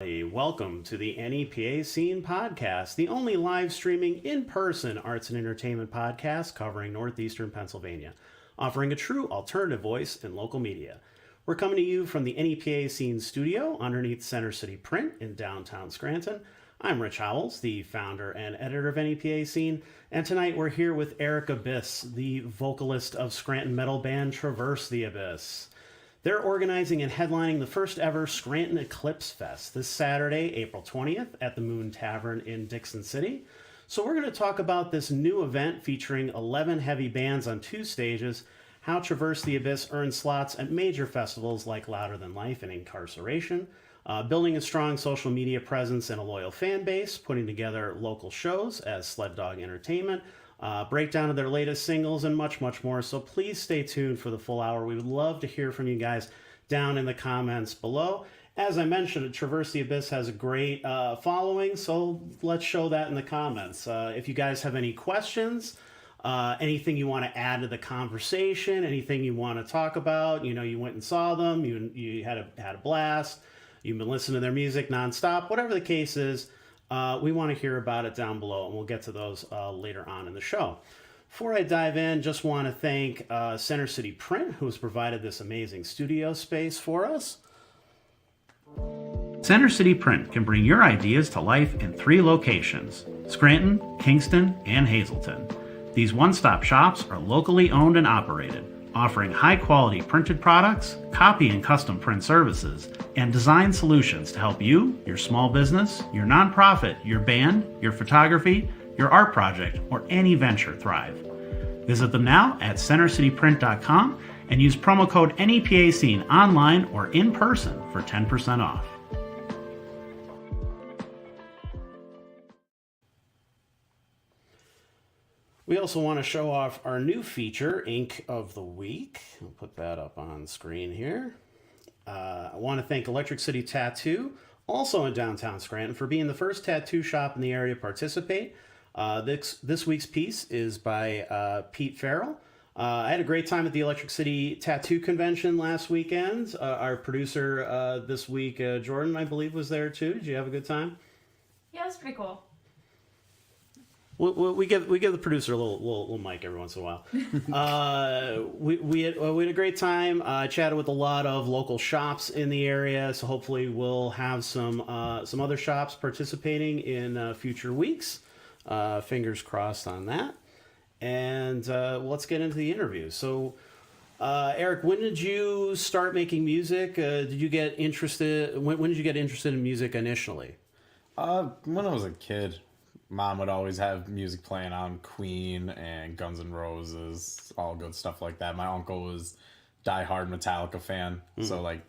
Hey, welcome to the NEPA Scene Podcast, the only live streaming in-person arts and entertainment podcast covering northeastern Pennsylvania, offering a true alternative voice in local media. We're coming to you from the NEPA Scene studio underneath Center City Print in downtown Scranton. I'm Rich Howells, the founder and editor of NEPA Scene, and tonight we're here with Eric Abyss, the vocalist of Scranton metal band Traverse the Abyss. They're organizing and headlining the first ever Scranton EclipseFest this Saturday, April 20th at the Moon Tavern in Dixon City. So we're going to talk about this new event featuring 11 heavy bands on 2 stages, how Traverse the Abyss earns slots at major festivals like Louder Than Life and Incarceration, building a strong social media presence and a loyal fan base, putting together local shows as Sled Dog Entertainment, breakdown of their latest singles, and much, much more. So please stay tuned for the full hour. We would love to hear from you guys down in the comments below. As I mentioned, Traverse the Abyss has a great following, so let's show that in the comments. If you guys have any questions, anything you want to add to the conversation, anything you want to talk about, you went and saw them, you had a blast, you've been listening to their music nonstop, whatever the case is, we want to hear about it down below, and we'll get to those later on in the show. Before I dive in, just want to thank Center City Print, who has provided this amazing studio space for us. Center City Print can bring your ideas to life in 3 locations: Scranton, Kingston, and Hazleton. These one-stop shops are locally owned and operated, offering high-quality printed products, copy and custom print services, and design solutions to help you, your small business, your nonprofit, your band, your photography, your art project, or any venture thrive. Visit them now at centercityprint.com and use promo code NEPAScene online or in person for 10% off. We also want to show off our new feature, Ink of the Week. I'll put that up on screen here. I want to thank Electric City Tattoo, also in downtown Scranton, for being the first tattoo shop in the area to participate. This week's piece is by Pete Farrell. I had a great time at the Electric City Tattoo Convention last weekend. Our producer this week, Jordan, I believe, was there too. Did you have a good time? Yeah, it was pretty cool. We give the producer a little mic every once in a while. We had a great time. I chatted with a lot of local shops in the area, so hopefully we'll have some other shops participating in future weeks. Fingers crossed on that. And let's get into the interview. So, Eric, when did you start making music? Did you get interested? When did you get interested in music initially? When I was a kid. Mom would always have music playing on, Queen and Guns N' Roses, all good stuff like that. My uncle was diehard Metallica fan, so like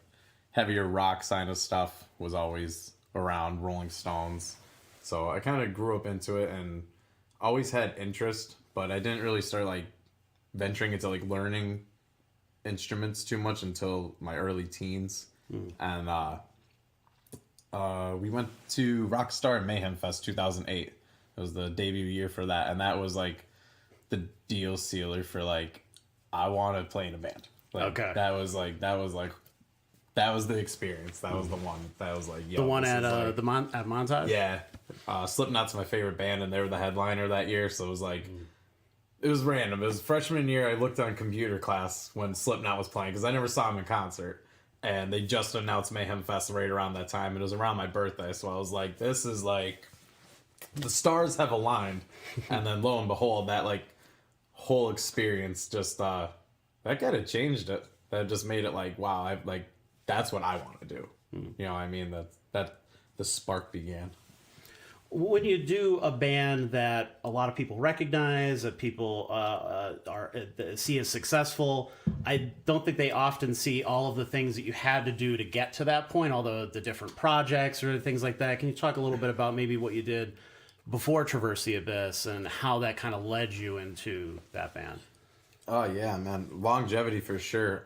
heavier rock kind of stuff was always around, Rolling Stones. So I kind of grew up into it and always had interest, but I didn't really start like venturing into like learning instruments too much until my early teens. And we went to Rockstar and Mayhem Fest 2008. It was the debut year for that, and that was like the deal sealer for like I want to play in a band. Like, okay, that was the experience. That was the one. That was like the one at at Montage. Yeah, Slipknot's my favorite band, and they were the headliner that year. So it was like it was random. It was freshman year. I looked on computer class when Slipknot was playing because I never saw them in concert, and they just announced Mayhem Fest right around that time. It was around my birthday, so I was like, this is like. The stars have aligned, and then lo and behold, that like whole experience just that kind of changed it. That just made it like, wow, I like that's what I want to do. You know what I mean? That the spark began. When you do a band that a lot of people recognize, that people see as successful, I don't think they often see all of the things that you had to do to get to that point, all the different projects or things like that. Can you talk a little bit about maybe what you did before Traverse the Abyss and how that kind of led you into that band? Oh yeah, man, longevity for sure.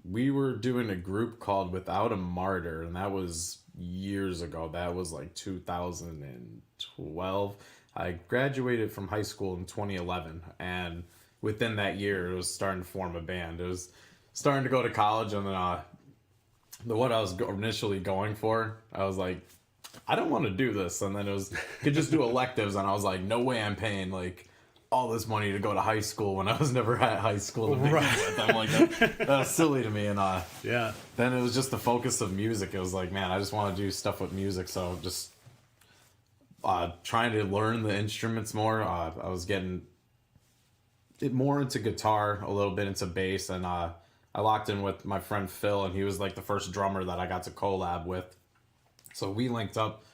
We were doing a group called Without a Martyr, and that was years ago. That was like 2012. I graduated from high school in 2011, and within that year, it was starting to form a band. It was starting to go to college, and then what I was initially going for, I was like, I don't want to do this. And then it was, could just do electives. And I was like, no way I'm paying like all this money to go to high school when I was never at high school to begin with. I'm like, that's silly to me. And yeah. Then it was just the focus of music. It was like, man, I just want to do stuff with music. So just trying to learn the instruments more. I was getting it more into guitar, a little bit into bass. And I locked in with my friend Phil, and he was like the first drummer that I got to collab with. So we linked up,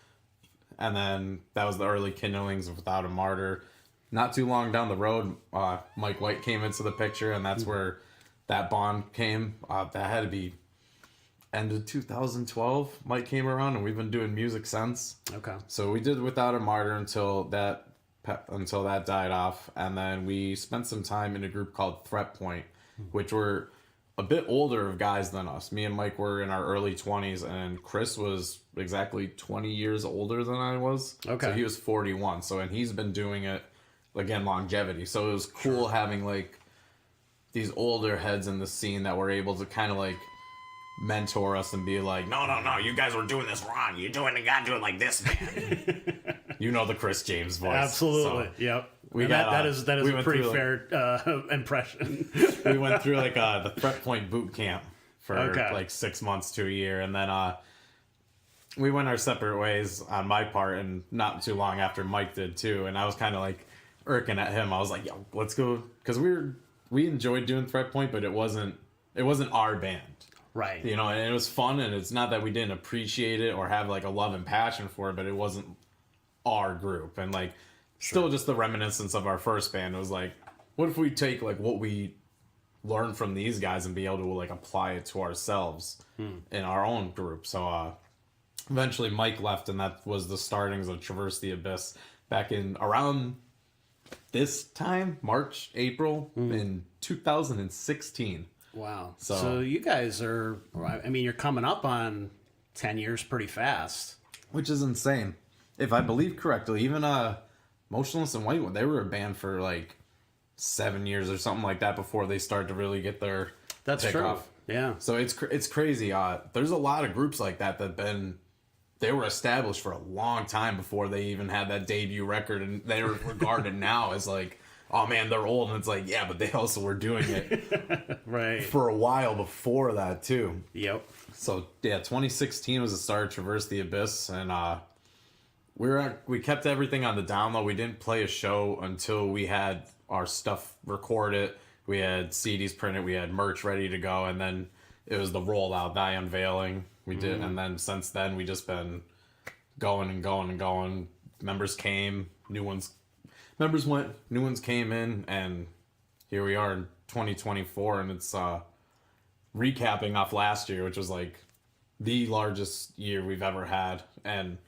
and then that was the early kindlings of Without a Martyr. Not too long down the road, Mike White came into the picture, and that's where that bond came. That had to be end of 2012. Mike came around, and we've been doing music since. Okay. So we did Without a Martyr until that died off, and then we spent some time in a group called Threat Point, which were a bit older of guys than us. Me and Mike were in our early 20s, and Chris was exactly 20 years older than I was. Okay. So he was 41. And he's been doing it, again, longevity. So it was cool having like these older heads in the scene that were able to kind of like mentor us and be like, no, you guys were doing this wrong. You gotta do it like this, man. You know the Chris James voice. Absolutely. So yep. We got, that is a pretty through, fair impression. We went through like the Threat Point boot camp for like 6 months to a year, and then we went our separate ways on my part, and not too long after Mike did too. And I was kind of like irking at him. I was like, yo, let's go, because we enjoyed doing Threat Point, but it wasn't our band. Right. You know, and it was fun, and it's not that we didn't appreciate it or have like a love and passion for it, but it wasn't our group. And like still just the reminiscence of our first band. It was like, what if we take like what we learned from these guys and be able to like apply it to ourselves in our own group. So eventually Mike left, and that was the startings of Traverse the Abyss back in around this time, March, April in 2016. Wow. So So you guys are, I mean, you're coming up on 10 years pretty fast. which is insane. If I believe correctly, even Motionless in White, they were a band for like 7 years or something like that before they started to really get their That's pick true. off. Yeah. So it's crazy. There's a lot of groups like that they were established for a long time before they even had that debut record, and they're regarded now as like, oh man, they're old. And it's like, yeah, but they also were doing it Right. for a while before that too. Yep. So yeah, 2016 was the start of Traverse the Abyss, and we kept everything on the down low. We didn't play a show until we had our stuff recorded. We had CDs printed. We had merch ready to go, and then it was the rollout, the unveiling. We did, and then since then we just been going and going and going. Members came, members went, new ones came in, and here we are in 2024, and it's recapping off last year, which was like the largest year we've ever had, and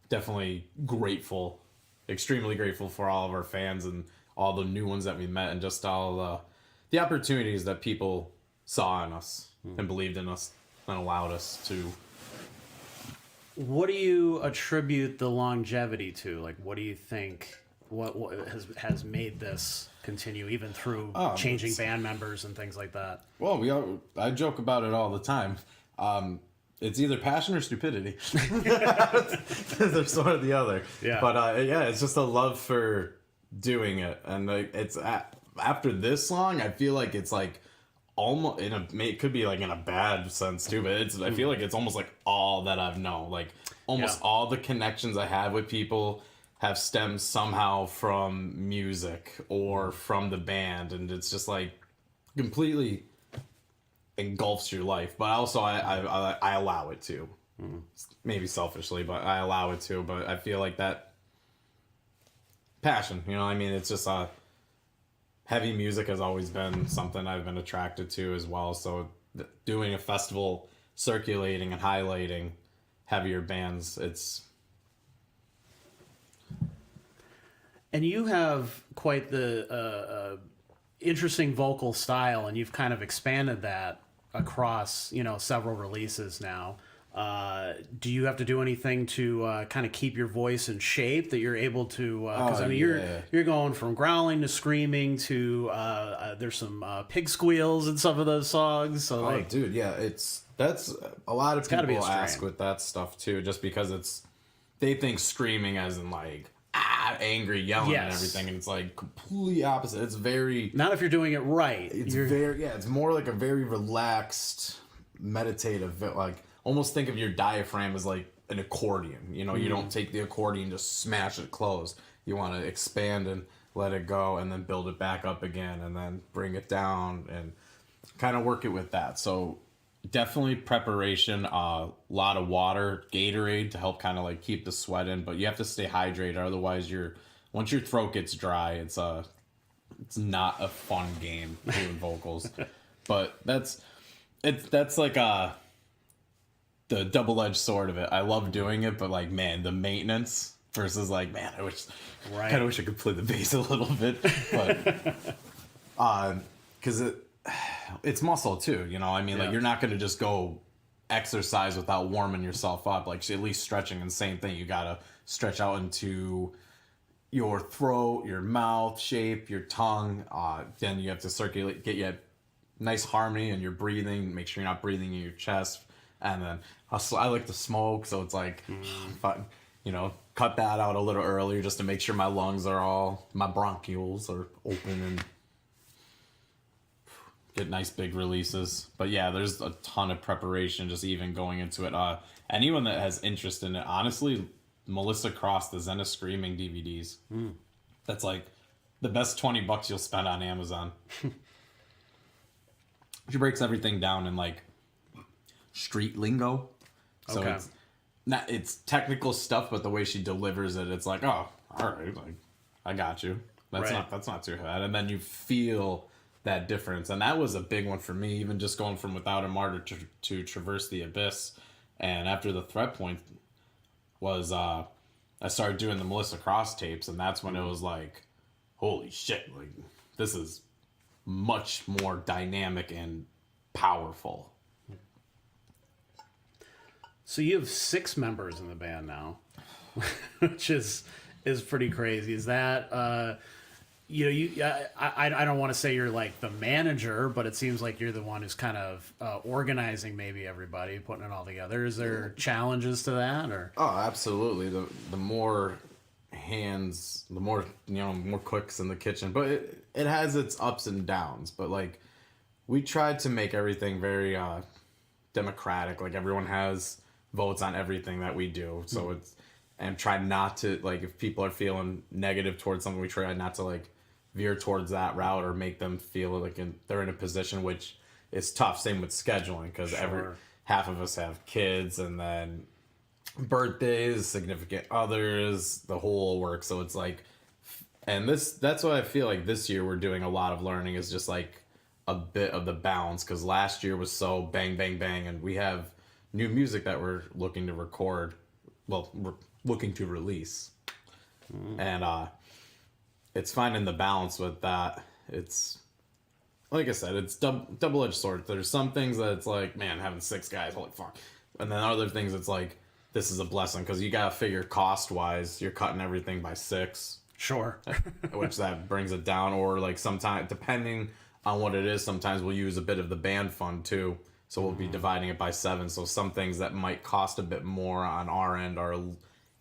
definitely grateful, extremely grateful for all of our fans and all the new ones that we met, and just all the opportunities that people saw in us and believed in us and allowed us to. What do you attribute the longevity to? Like, what do you think? What has made this continue even through changing band members and things like that? Well, I joke about it all the time. It's either passion or stupidity. They're sort of the other. Yeah. But yeah, it's just a love for doing it, and like it's after this long, I feel like it's like almost it could be like in a bad sense too, but I feel like it's almost like all that I've known. Like almost all the connections I have with people have stemmed somehow from music or from the band, and it's just like completely engulfs your life. But also I allow it to, maybe selfishly, but I allow it to. But I feel like that passion, you know what I mean? It's just heavy music has always been something I've been attracted to as well. So doing a festival, circulating and highlighting heavier bands, it's... And you have quite the interesting vocal style, and you've kind of expanded that across, several releases now. Do you have to do anything to kind of keep your voice in shape that you're able to? Because you're going from growling to screaming to there's some pig squeals in some of those songs. So dude, yeah, it's That's a lot of gotta be a people strain. ask with that stuff too, just because they think screaming as in like angry yelling and Yes. everything, and it's like completely opposite. It's very Not if you're doing it right. it's more like a very relaxed, meditative, like almost think of your diaphragm as like an accordion. You know, you don't take the accordion, just smash it closed. You want to expand and let it go, and then build it back up again, and then bring it down, and kind of work it with that. So definitely preparation, a lot of water, Gatorade to help kind of like keep the sweat in, but you have to stay hydrated. Otherwise, once your throat gets dry, it's not a fun game doing vocals. But that's like the double-edged sword of it. I love doing it, but like, man, the maintenance versus like, man, I kind of wish I could play the bass a little bit, but because it's muscle too, you know. I mean, like, you're not going to just go exercise without warming yourself up. Like, at least stretching, and same thing, you got to stretch out into your throat, your mouth shape, your tongue. Then you have to circulate, get you nice harmony in your breathing, make sure you're not breathing in your chest. And then I like to smoke, so it's like, you know, cut that out a little earlier just to make sure my lungs are my bronchioles are open and get nice big releases. But yeah, there's a ton of preparation just even going into it. Anyone that has interest in it, honestly, Melissa Cross, the Zen of Screaming DVDs. That's like the best $20 you'll spend on Amazon. She breaks everything down in like street lingo. So it's technical stuff, but the way she delivers it, it's like, oh, all right, like, I got you. That's not too bad. And then you feel that difference, and that was a big one for me, even just going from Without a Martyr to Traverse the Abyss. And after the Threat Point was I started doing the Melissa Cross tapes, and that's when it was like, holy shit, like, this is much more dynamic and powerful. So you have 6 members in the band now, which is pretty crazy. Is that I don't want to say you're like the manager, but it seems like you're the one who's kind of organizing maybe everybody, putting it all together. Is there challenges to that, or? Oh, absolutely. The more hands, the more, more cooks in the kitchen. But it has its ups and downs. But like, we tried to make everything very democratic. Like, everyone has votes on everything that we do. So it's, and try not to, like, if people are feeling negative towards something, we try not to like veer towards that route or make them feel like they're in a position, which is tough. Same with scheduling, because half of us have kids, and then birthdays, significant others, the whole work. So it's like, and that's what I feel like this year we're doing a lot of learning, is just like a bit of the balance, because last year was so bang, bang, bang, and we have new music that we're looking to record, well, we're looking to release. And it's finding the balance with that. It's, like I said, it's double-edged sword. There's some things that it's like, man, having 6 guys, holy fuck. And then other things it's like, this is a blessing, because you gotta figure cost-wise, you're cutting everything by 6. Sure. Which that brings it down. Or like, sometimes, depending on what it is, sometimes we'll use a bit of the band fund too. So we'll be dividing it by 7. So some things that might cost a bit more on our end are a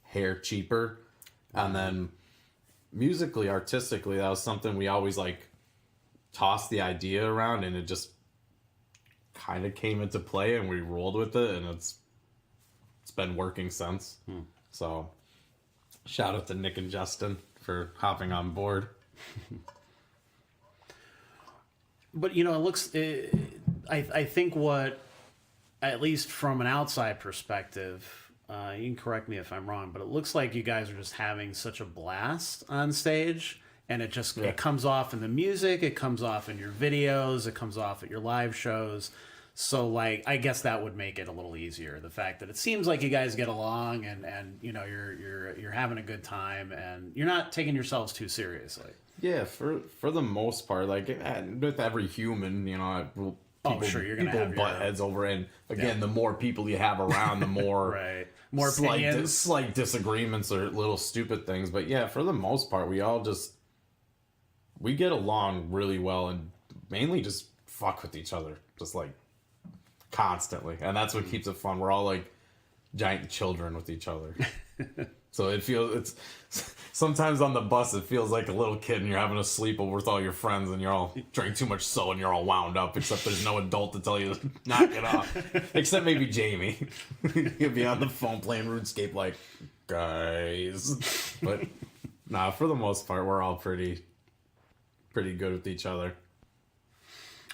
hair cheaper. And then musically, artistically, that was something we always like tossed the idea around, and it just kind of came into play, and we rolled with it, and it's been working since. So shout out to Nick and Justin for hopping on board. But it looks, I think what, at least from an outside perspective, you can correct me if I'm wrong, but it looks like you guys are just having such a blast on stage, and it just it comes off in the music, it comes off in your videos, it comes off at your live shows. So like, I guess that would make it a little easier. The fact that it seems like you guys get along, and you're having a good time, and you're not taking yourselves too seriously. Yeah, for the most part, like, with every human, You're gonna people have butt heads over, and again, the more people you have around, the more more opinions, slight disagreements or little stupid things. But yeah, for the most part, we get along really well, and mainly just fuck with each other. Just like, constantly, and that's what keeps it fun. We're all like giant children with each other. So it's sometimes on the bus it feels like a little kid and you're having a sleepover with all your friends and you're all drank too much soda and you're all wound up, except there's no adult to tell you to knock it off. Except maybe Jamie. He'll be on the phone playing RuneScape like, guys. But nah, for the most part we're all pretty good with each other.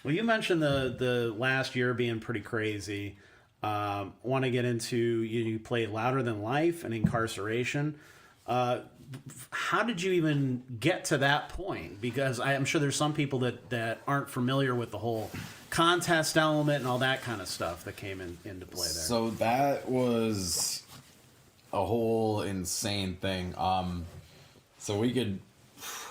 Well, you mentioned the last year being pretty crazy. Want to get into, you played Louder Than Life and Incarceration. How did you even get to that point? Because I'm sure there's some people that aren't familiar with the whole contest element and all that kind of stuff that came into play there. So that was a whole insane thing. So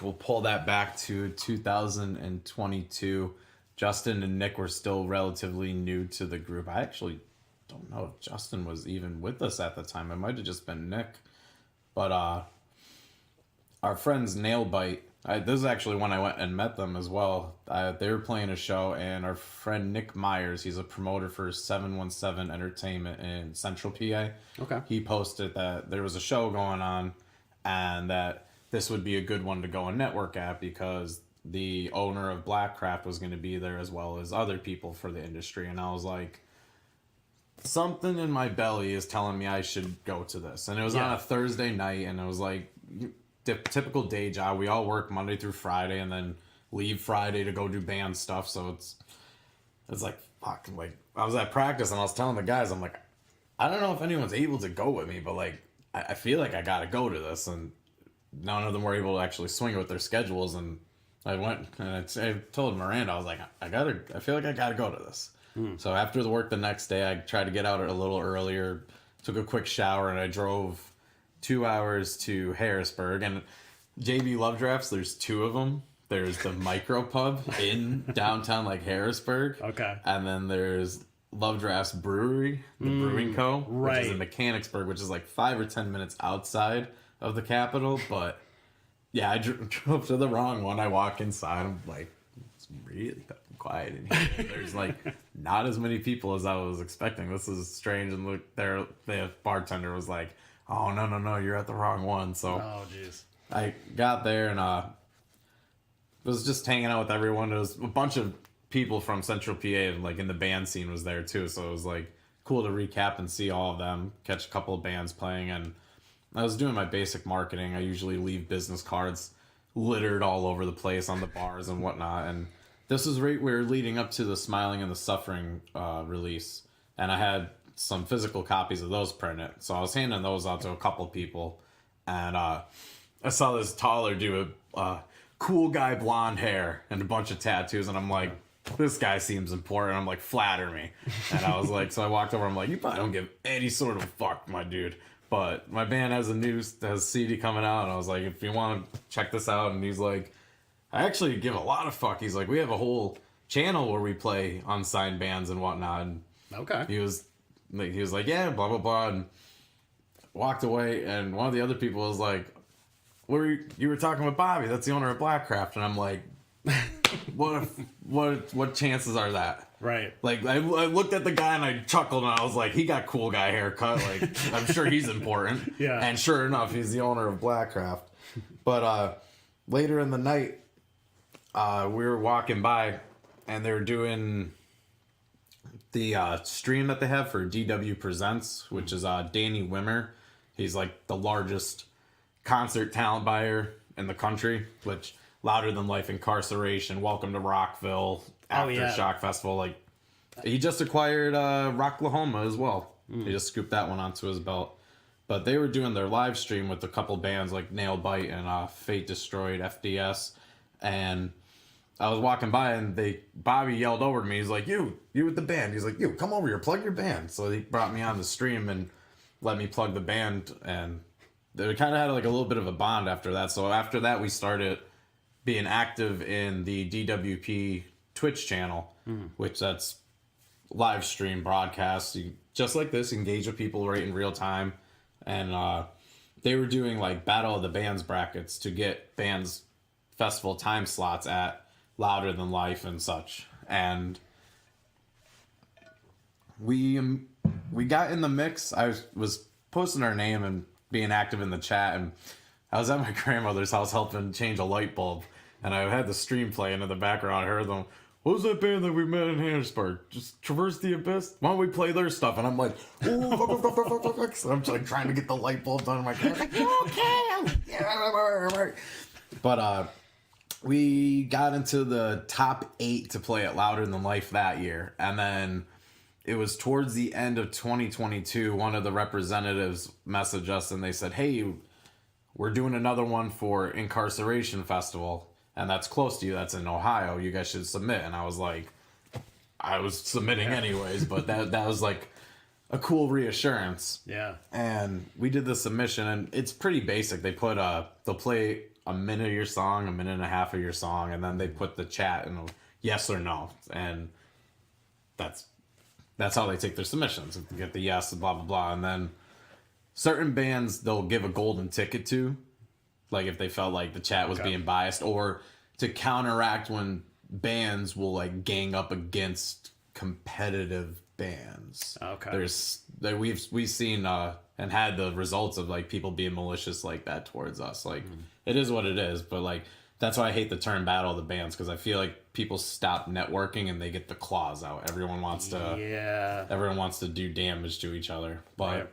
we'll pull that back to 2022. Justin and Nick were still relatively new to the group. I actually don't know if Justin was even with us at the time. It might have just been Nick. But our friends Nailbite, this is actually when I went and met them as well. They were playing a show, and our friend Nick Myers, he's a promoter for 717 Entertainment in Central PA. Okay. He posted that there was a show going on and that this would be a good one to go and network at because the owner of Blackcraft was going to be there as well as other people for the industry. And I was like, something in my belly is telling me I should go to this. And it was on a Thursday night, and it was like typical day job. We all work Monday through Friday and then leave Friday to go do band stuff. So it's like, fuck, like I was at practice and I was telling the guys, I'm like, I don't know if anyone's able to go with me, but like, I feel like I got to go to this. And none of them were able to actually swing it with their schedules. And I went and I told Miranda, I was like, I feel like I got to go to this. So after the work the next day, I tried to get out a little earlier, took a quick shower, and I drove 2 hours to Harrisburg. And JB Love Drafts, there's two of them. There's the Micro Pub in downtown like Harrisburg. Okay. And then there's Love Drafts Brewery, the Brewing Co., which is in Mechanicsburg, which is like 5 or 10 minutes outside of the capital. But yeah, I drove to the wrong one. I walk inside, I'm like, it's really fucking quiet in here. There's like not as many people as I was expecting. This is strange. And look, the bartender was like, oh, no, you're at the wrong one. So I got there and was just hanging out with everyone. There was a bunch of people from Central PA, and like in the band scene was there too. So it was like cool to recap and see all of them, catch a couple of bands playing. And I was doing my basic marketing. I usually leave business cards littered all over the place on the bars and whatnot. And this was right where leading up to the Smiling and the Suffering release. And I had some physical copies of those printed. So I was handing those out to a couple people. And I saw this taller dude with cool guy blonde hair and a bunch of tattoos. And I'm like, this guy seems important. I'm like, flatter me. And I was like, so I walked over. I'm like, you probably don't give any sort of fuck, my dude. But my band has a CD coming out. And I was like, if you want to check this out. And he's like, I actually give a lot of fuck. He's like, we have a whole channel where we play unsigned bands and whatnot. And he was like, yeah, blah, blah, blah. And walked away. And one of the other people was like, you were talking with Bobby. That's the owner of Blackcraft. And I'm like, what chances are that? Right. Like, I looked at the guy and I chuckled and I was like, he got cool guy haircut. Like, I'm sure he's important. Yeah. And sure enough, he's the owner of Blackcraft. But later in the night, we were walking by and they were doing the stream that they have for DW Presents, which is Danny Wimmer. He's like the largest concert talent buyer in the country, which Louder Than Life, Incarceration, Welcome to Rockville, Aftershock Festival. Like, he just acquired Rocklahoma as well. He just scooped that one onto his belt. But they were doing their live stream with a couple bands like Nailbite and Fate Destroyed, FDS. And I was walking by and Bobby yelled over to me. He's like, you with the band. He's like, you, come over here, plug your band. So he brought me on the stream and let me plug the band. And they kind of had like a little bit of a bond after that. So after that, we started being active in the DWP Twitch channel, which that's live stream broadcasts. You, just like this, engage with people right in real time. And they were doing like Battle of the Bands brackets to get bands festival time slots at Louder Than Life and such. And we got in the mix. I was posting our name and being active in the chat, and I was at my grandmother's house helping change a light bulb, and I had the stream playing in the background. I heard them. What was that band that we met in Harrisburg? Just Traverse the Abyss? Why don't we play their stuff? And I'm like, ooh, fuck. So I'm like trying to get the light bulb done. My grandma's like, okay. But we got into the top 8 to play at Louder Than Life that year. And then it was towards the end of 2022, one of the representatives messaged us and they said, hey, we're doing another one for Incarceration Festival. And that's close to you. That's in Ohio. You guys should submit. And I was like, I was submitting anyways, but that was like a cool reassurance. Yeah. And we did the submission, and it's pretty basic. They put they'll play a minute of your song, a minute and a half of your song, and then they put the chat in a yes or no, and that's how they take their submissions. Get the yes, blah blah blah, and then certain bands they'll give a golden ticket to. Like if they felt like the chat was being biased, or to counteract when bands will like gang up against competitive bands. Okay. We've seen and had the results of like people being malicious like that towards us. Like it is what it is, but like that's why I hate the term battle of the bands, because I feel like people stop networking and they get the claws out. Everyone wants to do damage to each other, but. Right.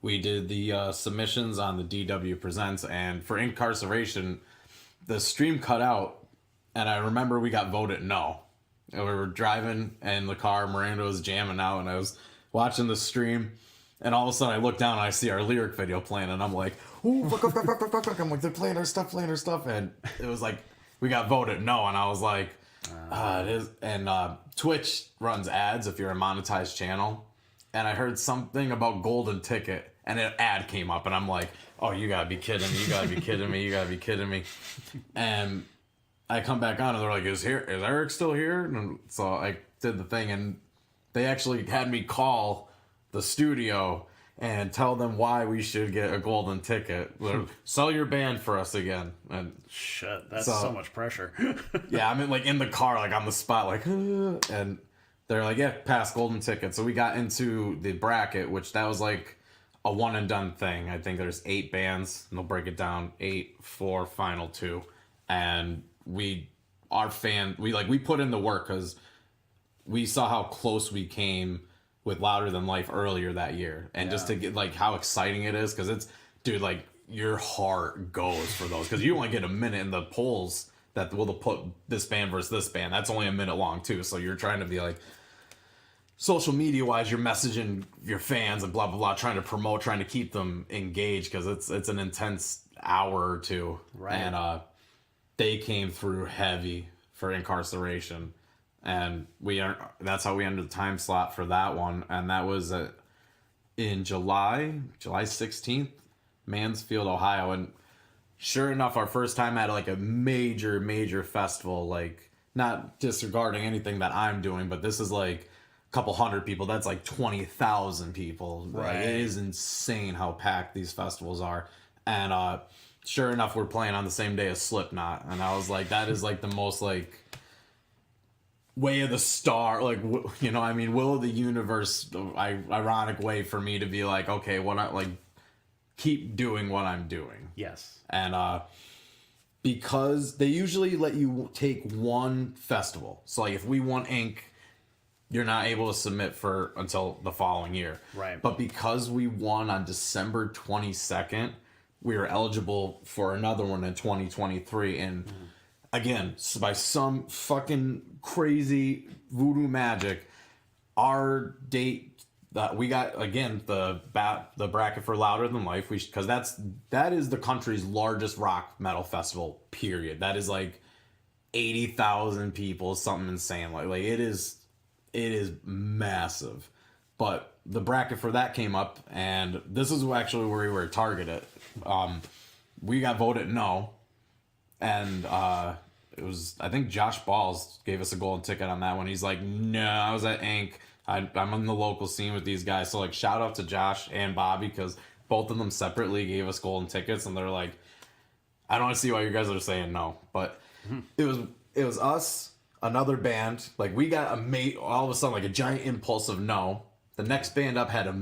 We did the submissions on the DW Presents, and for Incarceration, the stream cut out, and I remember we got voted no. And we were driving in the car, Miranda was jamming out, and I was watching the stream, and all of a sudden I look down and I see our lyric video playing, and I'm like, ooh, fuck. I'm like, they're playing our stuff, and it was like, we got voted no, and I was like, it is. And Twitch runs ads if you're a monetized channel, and I heard something about golden ticket. And an ad came up, and I'm like, oh, you gotta be kidding me. You gotta be kidding me. You gotta be kidding me. And I come back on, and they're like, is Eric still here? And so I did the thing, and they actually had me call the studio and tell them why we should get a golden ticket. Sell your band for us again. And shit, that's so much pressure. Yeah, I'm in the car, like on the spot, like, and they're like, yeah, pass golden ticket. So we got into the bracket, which that was like a one and done thing. I think there's 8 bands, and they'll break it down 8 for final 2. And we put in the work because we saw how close we came with Louder Than Life earlier that year. And just to get like how exciting it is, because it's, dude, like your heart goes for those, because you only get a minute in the polls that will put this band versus this band. That's only a minute long too. So you're trying to be like, social media wise, you're messaging your fans and blah blah blah, trying to promote, trying to keep them engaged, because it's an intense hour or two. Right. And they came through heavy for Incarceration, and that's how we ended the time slot for that one, and that was in July 16th, Mansfield, Ohio. And sure enough, our first time at like a major festival, like not disregarding anything that I'm doing, but this is like couple hundred people. That's like 20,000 people. Right. Like, it is insane how packed these festivals are. And sure enough, we're playing on the same day as Slipknot, and I was like, that is like the most like way of the star, like, you know, I mean, will of the universe, ironic way for me to be like, okay, what I like, keep doing what I'm doing. Yes. And because they usually let you take one festival, so like if we won Inc., you're not able to submit until the following year. Right. But because we won on December 22nd, we were eligible for another one in 2023. And again, by some fucking crazy voodoo magic, our date that we got, again, the bracket for Louder Than Life, because that is the country's largest rock metal festival, period. That is like 80,000 people, something insane. Like it is massive. But the bracket for that came up, and this is actually where we were targeted. We got voted no, and it was, I think Josh Balls gave us a golden ticket on that one. He's like, no, I was at Inc. I'm in the local scene with these guys. So like, shout out to Josh and Bobby, because both of them separately gave us golden tickets, and they're like, I don't see why you guys are saying no. But it was us, another band. Like, we got all of a sudden like a giant impulse of no, the next band up had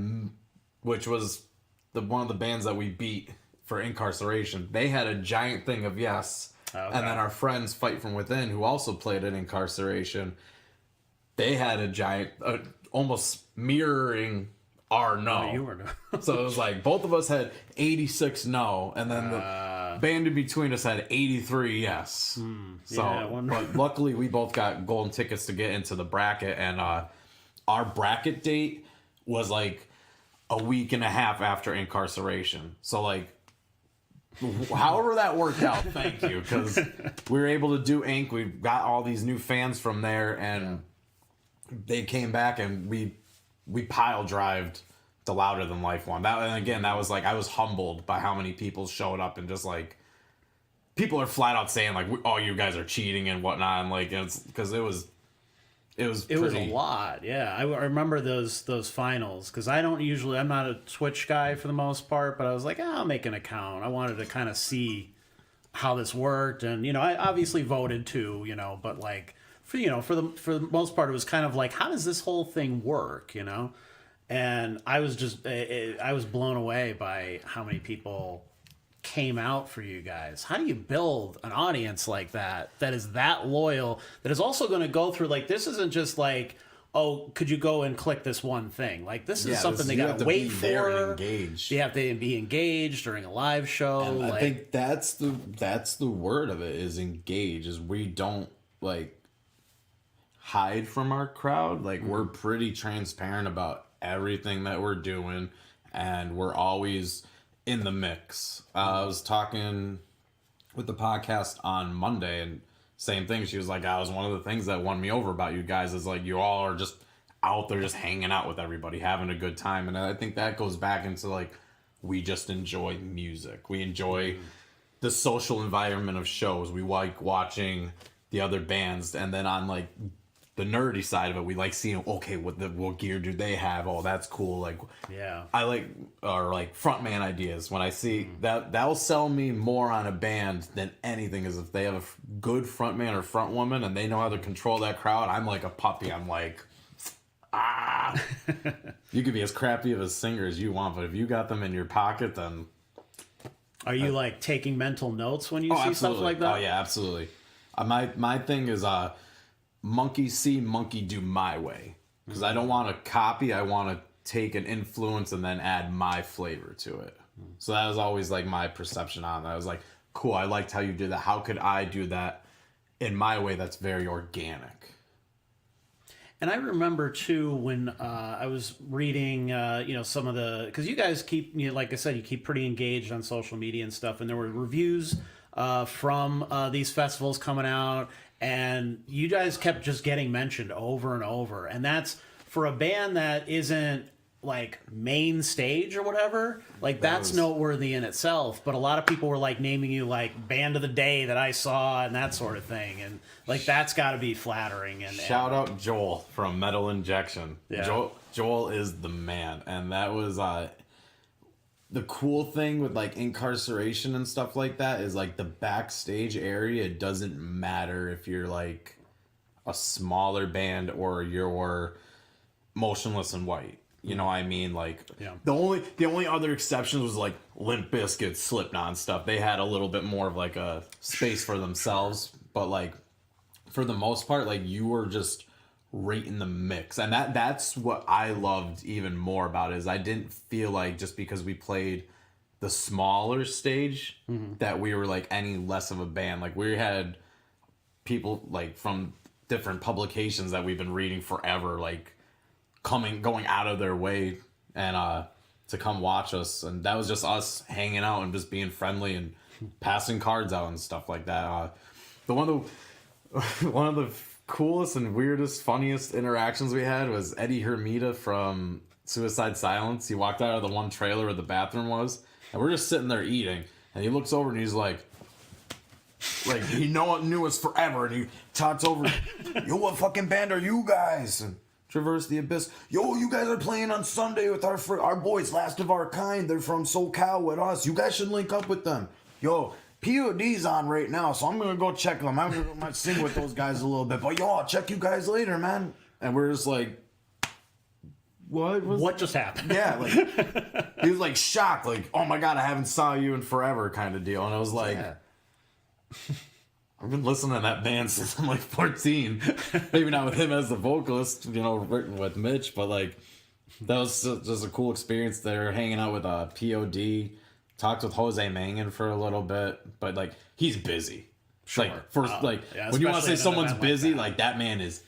which was one of the bands that we beat for Incarceration. They had a giant thing of Yes. Okay. And then our friends Fight From Within, who also played at Incarceration, they had a giant, almost mirroring our No. Oh, you were No. So it was like both of us had 86 No, and then the band in between us had 83 Yes. So, yeah, but luckily we both got golden tickets to get into the bracket, and our bracket date was like a week and a half after Incarceration. So like, however that worked out, thank you, because we were able to do Inc. We got all these new fans from there, and they came back, and we pile drived the Louder Than Life one. And again, that was like, I was humbled by how many people showed up, and just like, people are flat out saying like, "Oh, you guys are cheating" and whatnot, and like, it's because it was a lot. Yeah, I remember those finals, because I'm not a Twitch guy for the most part, but I was like, I'll make an account. I wanted to kind of see how this worked, and I obviously voted too, but like for the most part, it was kind of like, how does this whole thing work, And I was just I was blown away by how many people came out for you guys. How do you build an audience like that is that loyal, that is also going to go through, like, this isn't just like, oh, could you go and click this one thing? Like, this is something they got to wait for. And engaged. You have to be engaged during a live show. And I think that's the word of it, is engage. Is we don't like hide from our crowd. Like, we're pretty transparent about everything that we're doing, and we're always in the mix. I was talking with the podcast on Monday, and same thing. She was like, "I was one of the things that won me over about you guys is like, you all are just out there, just hanging out with everybody, having a good time." And I think that goes back into like, we just enjoy music. We enjoy the social environment of shows. We like watching the other bands, and then on like the nerdy side of it, we like seeing, okay, what gear do they have? Oh, that's cool. Like, yeah, I like, or like frontman ideas. When I see that'll sell me more on a band than anything, is if they have a good frontman or front woman and they know how to control that crowd. I'm like a puppy. I'm like, you could be as crappy of a singer as you want, but if you got them in your pocket, then. Are you like taking mental notes when you see absolutely. stuff like that? Oh yeah, absolutely. My thing is monkey see, monkey do my way. Because I don't want to copy. I want to take an influence and then add my flavor to it. So that was always like my perception on that. I was like, cool, I liked how you did that. How could I do that in my way that's very organic? And I remember too, when I was reading, some of the, because you guys keep, like I said, you keep pretty engaged on social media and stuff, and there were reviews from these festivals coming out, and you guys kept just getting mentioned over and over. And that's for a band that isn't like main stage or whatever, like that's noteworthy in itself. But a lot of people were like naming you like band of the day that I saw and that sort of thing. And like, that's got to be flattering. And shout out Joel from Metal Injection. Yeah. Joel is the man. And that was the cool thing with like Incarceration and stuff like that, is like the backstage area, it doesn't matter if you're like a smaller band or you're Motionless in White. You know what I mean? Like, yeah. The only other exceptions was like Limp Bizkit, Slipknot and stuff. They had a little bit more of like a space for themselves, but like for the most part, like you were just right in the mix. And that's what I loved even more about it, is I didn't feel like just because we played the smaller stage that we were like any less of a band. Like, we had people like from different publications that we've been reading forever, like going out of their way and to come watch us. And that was just us hanging out and just being friendly and passing cards out and stuff like that. One of the coolest and weirdest, funniest interactions we had was Eddie Hermida from Suicide Silence. He walked out of the one trailer where the bathroom was, and we're just sitting there eating, and he looks over and he's like he knew us forever, and he talks over, "Yo, what fucking band are you guys?" And Traverse the Abyss, "Yo, you guys are playing on Sunday with our boys, Last of Our Kind. They're from SoCal with us. You guys should link up with them. Yo, POD's on right now, so I'm gonna go check them. I'm gonna sing with those guys a little bit. But yo, I'll check you guys later, man." And we're just like, what just happened? Yeah, like he was like shocked, like, oh my god, I haven't saw you in forever kind of deal. And I was like, I've been listening to that band since I'm like 14. Maybe not with him as the vocalist, written with Mitch, but like that was just a cool experience there, hanging out with POD. Talked with Jose Mangan for a little bit, but like he's busy. Sure. Like when you want to say someone's busy, like that man is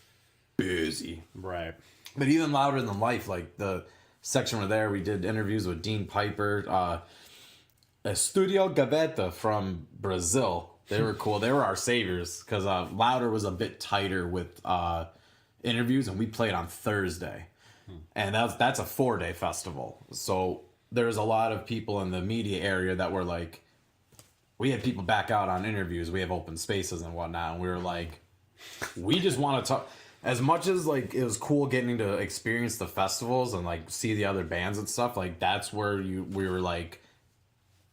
busy. Right. But even louder than life, like the section where there, we did interviews with Dean Piper, Studio Gaveta from Brazil. They were cool. They were our saviors because Louder was a bit tighter with interviews, and we played on Thursday, and that's a 4-day festival. So there's a lot of people in the media area that were like, we had people back out on interviews. We have open spaces and whatnot, and we were like, we just want to talk. As much as like it was cool getting to experience the festivals and like see the other bands and stuff, like that's where we were like,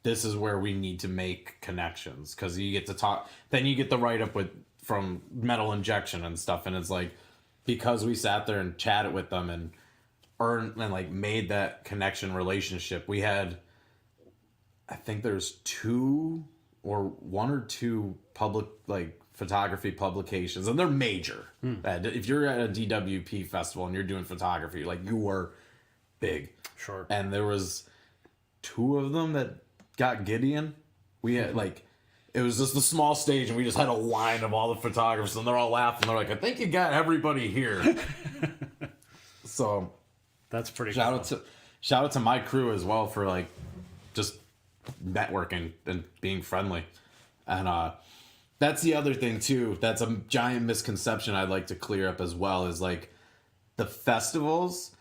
this is where we need to make connections, because you get to talk. Then you get the write up from Metal Injection and stuff, and it's like, because we sat there and chatted with them and earned and like made that connection relationship. We had, I think there's 1 or 2 public like photography publications, and they're major. If you're at a DWP festival and you're doing photography, like you were big. Sure. And there was 2 of them that got Gideon. We had like, it was just a small stage, and we just had a line of all the photographers, and they're all laughing. They're like, I think you got everybody here. So that's pretty shout out to my crew as well for like just networking and being friendly. And that's the other thing too. That's a giant misconception I'd like to clear up as well, is like the festivals,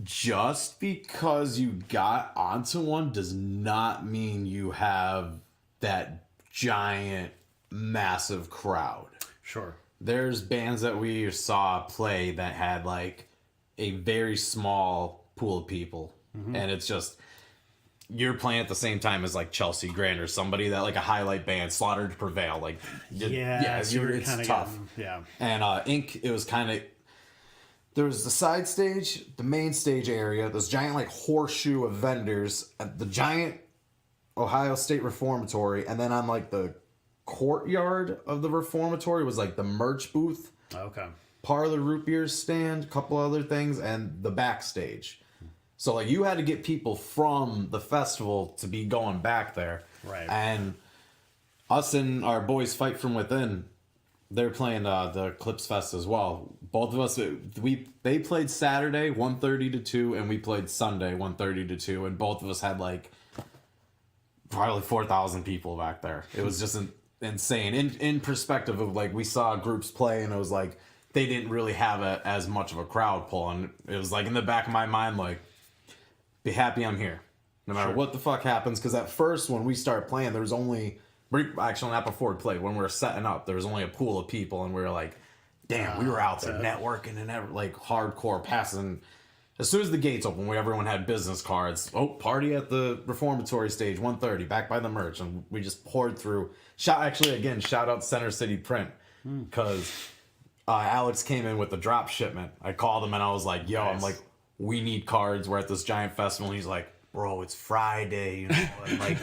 just because you got onto one does not mean you have that giant, massive crowd. Sure. There's bands that we saw play that had like a very small pool of people. And it's just, you're playing at the same time as like Chelsea Grant or somebody that like a highlight band, Slaughter to Prevail. Like, it's tough. And Inc., it was kind of, there was the side stage, the main stage area, this giant like horseshoe of vendors, the giant Ohio State Reformatory, and then on like the courtyard of the Reformatory was like the merch booth. Okay. Parlor root beer stand, a couple other things, and the backstage. So like you had to get people from the festival to be going back there. Right. And us and our boys Fight From Within, they're playing the EclipseFest as well. Both of us, they played Saturday 1:30 to 2, and we played Sunday 1:30 to 2, and both of us had like probably 4,000 people back there. It was just insane. In perspective of like, we saw groups play, and it was like they didn't really have as much of a crowd pull, and it was like in the back of my mind, like, be happy I'm here, no matter what the fuck happens. Because at first, when we started playing, there was only, actually not before we played, when we were setting up, there was only a pool of people, and we were like, damn, we were out there networking and like hardcore passing. As soon as the gates opened, everyone had business cards. Oh, party at the Reformatory stage 1:30, back by the merch, and we just poured through. Shout out Center City Print, because Alex came in with the drop shipment. I called him and I was like, yo, I'm like, we need cards. We're at this giant festival. And he's like, bro, it's Friday, and like,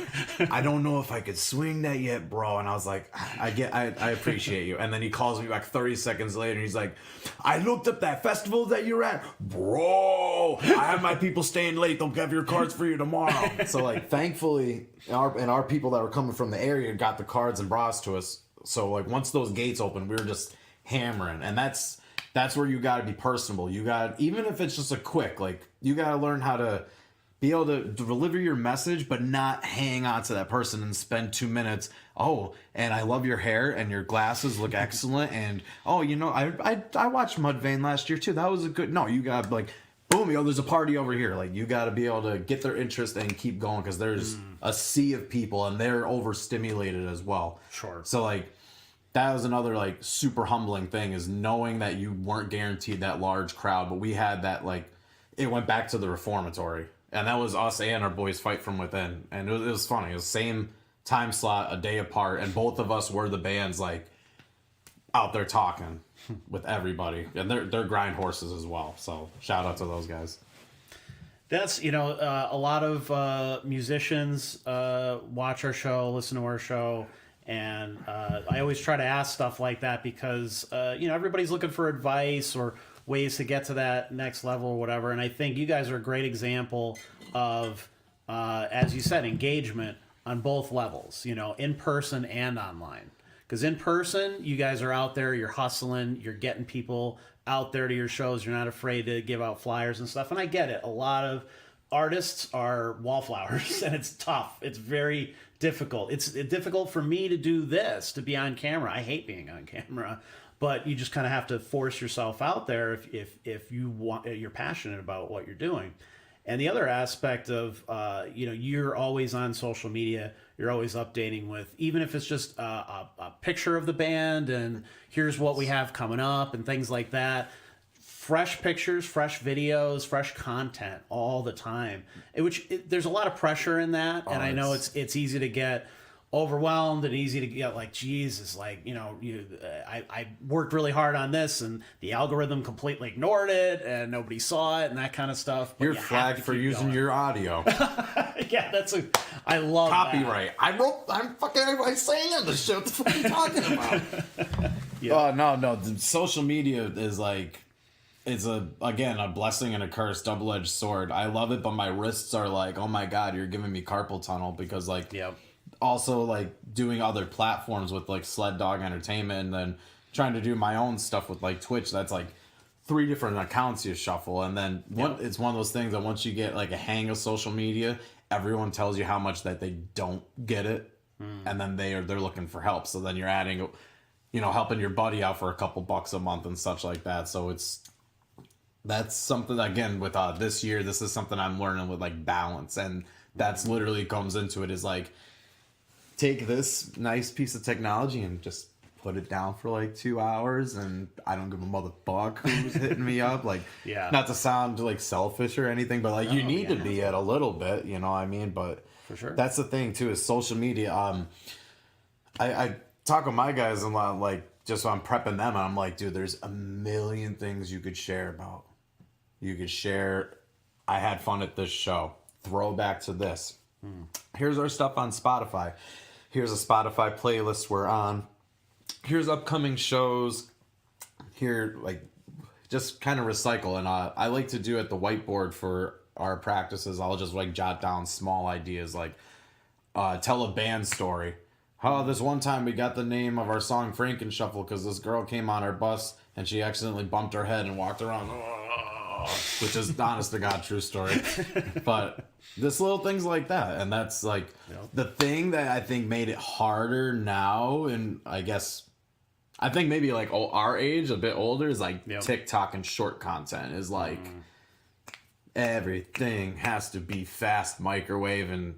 I don't know if I could swing that yet, bro. And I was like, I appreciate you. And then he calls me back 30 seconds later, and he's like, I looked up that festival that you're at, bro. I have my people staying late. They'll have your cards for you tomorrow. So like, thankfully, our people that were coming from the area got the cards and brought us to us. So like, once those gates opened, we were just hammering. And that's where you got to be personable. You got, even if it's just a quick, like, you got to learn how to be able to deliver your message, but not hang on to that person and spend 2 minutes. Oh, and I love your hair and your glasses look excellent. And oh, I watched Mudvayne last year too. That was a good. No, you got like, boom, there's a party over here. Like, you got to be able to get their interest and keep going, because there's a sea of people and they're overstimulated as well. Sure. So like, that was another like super humbling thing, is knowing that you weren't guaranteed that large crowd, but we had that, like, it went back to the Reformatory. And that was us and our boys Fight From Within. And it was funny. It was same time slot, a day apart. And both of us were the bands, like, out there talking with everybody. And they're grind horses as well. So shout out to those guys. That's, a lot of musicians watch our show, listen to our show, and I always try to ask stuff like that because, everybody's looking for advice or ways to get to that next level or whatever. And I think you guys are a great example of, as you said, engagement on both levels, in person and online. Because in person, you guys are out there, you're hustling, you're getting people out there to your shows. You're not afraid to give out flyers and stuff. And I get it. A lot of artists are wallflowers, and it's tough. It's very difficult. It's difficult for me to do this, to be on camera. I hate being on camera, but you just kind of have to force yourself out there if you want, you're passionate about what you're doing. And the other aspect of, you're always on social media. You're always updating with, even if it's just a picture of the band and here's what we have coming up and things like that. Fresh pictures, fresh videos, fresh content all the time. There's a lot of pressure in that, and I know it's easy to get overwhelmed and easy to get like, Jesus, like, I worked really hard on this and the algorithm completely ignored it and nobody saw it and that kind of stuff. You're flagged for using your audio. Yeah, I love copyright. That. I sang on the show. What the fuck are you talking about? Yeah. No. The social media is like, it's a blessing and a curse, double-edged sword. I love it, but my wrists are like, oh my God, you're giving me carpal tunnel because like, yep. Also like doing other platforms with like Sled Dog Entertainment and then trying to do my own stuff with like Twitch. That's like 3 different accounts you shuffle. And then it's one of those things that once you get like a hang of social media, everyone tells you how much that they don't get it. And then they're looking for help. So then you're adding, helping your buddy out for a couple bucks a month and such like that. So that's something, again, with this year, this is something I'm learning with like balance. And that's literally comes into it is like, take this nice piece of technology and just put it down for like 2 hours and I don't give a motherfucker who's hitting me up. Like, not to sound like selfish or anything, but like you need to be at a little bit, you know what I mean? But for sure, that's the thing too, is social media. I talk with my guys and like, just so I'm prepping them, and I'm like, dude, there's a million things you could share about. You could share, I had fun at this show. Throwback to this. Here's our stuff on Spotify. Here's a Spotify playlist we're on. Here's upcoming shows. Here, like, just kind of recycle. And I like to do at the whiteboard for our practices. I'll just like jot down small ideas, like tell a band story. Oh, this one time we got the name of our song Frankenshuffle because this girl came on our bus and she accidentally bumped her head and walked around. Which is honest to God true story. But this little things like that, and that's like the thing that I think made it harder now, and I think maybe like our age, a bit older, is like TikTok and short content is like everything has to be fast microwave, and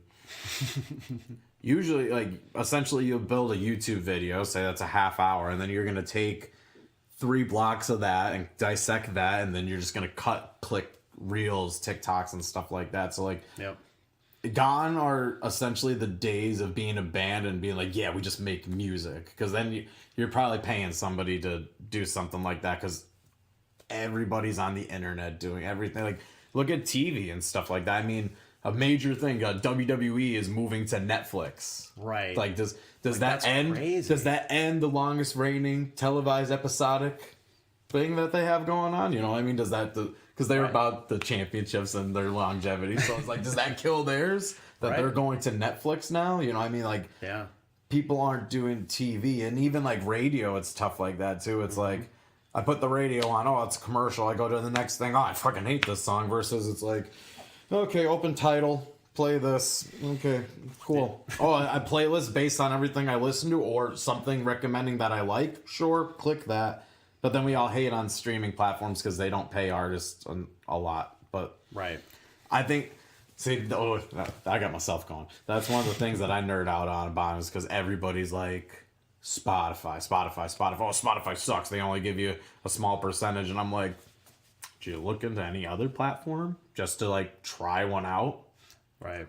usually like essentially you'll build a YouTube video, say that's a half hour, and then you're gonna take 3 blocks of that and dissect that, and then you're just gonna click reels, TikToks, and stuff like that. So like, gone are essentially the days of being a band and being like, yeah, we just make music, because then you're probably paying somebody to do something like that, because everybody's on the internet doing everything. Like, look at TV and stuff like that. I mean, a major thing, WWE is moving to Netflix. Right. Like, does that end? Crazy. Does that end the longest reigning televised episodic thing that they have going on? You know, I mean, does that because they were about the championships and their longevity? So it's like, does that kill theirs that they're going to Netflix now? You know, I mean, like, people aren't doing TV, and even like radio, it's tough like that too. It's like, I put the radio on, oh, it's a commercial. I go to the next thing, oh, I fucking hate this song. Versus it's like, okay, open title. Play this. Okay, cool. Oh, a playlist based on everything I listen to or something recommending that I like. Sure, click that. But then we all hate on streaming platforms because they don't pay artists a lot. But I think, I got myself going. That's one of the things that I nerd out on about is because everybody's like, Spotify. Oh, Spotify sucks. They only give you a small percentage. And I'm like, do you look into any other platform just to like try one out? Right.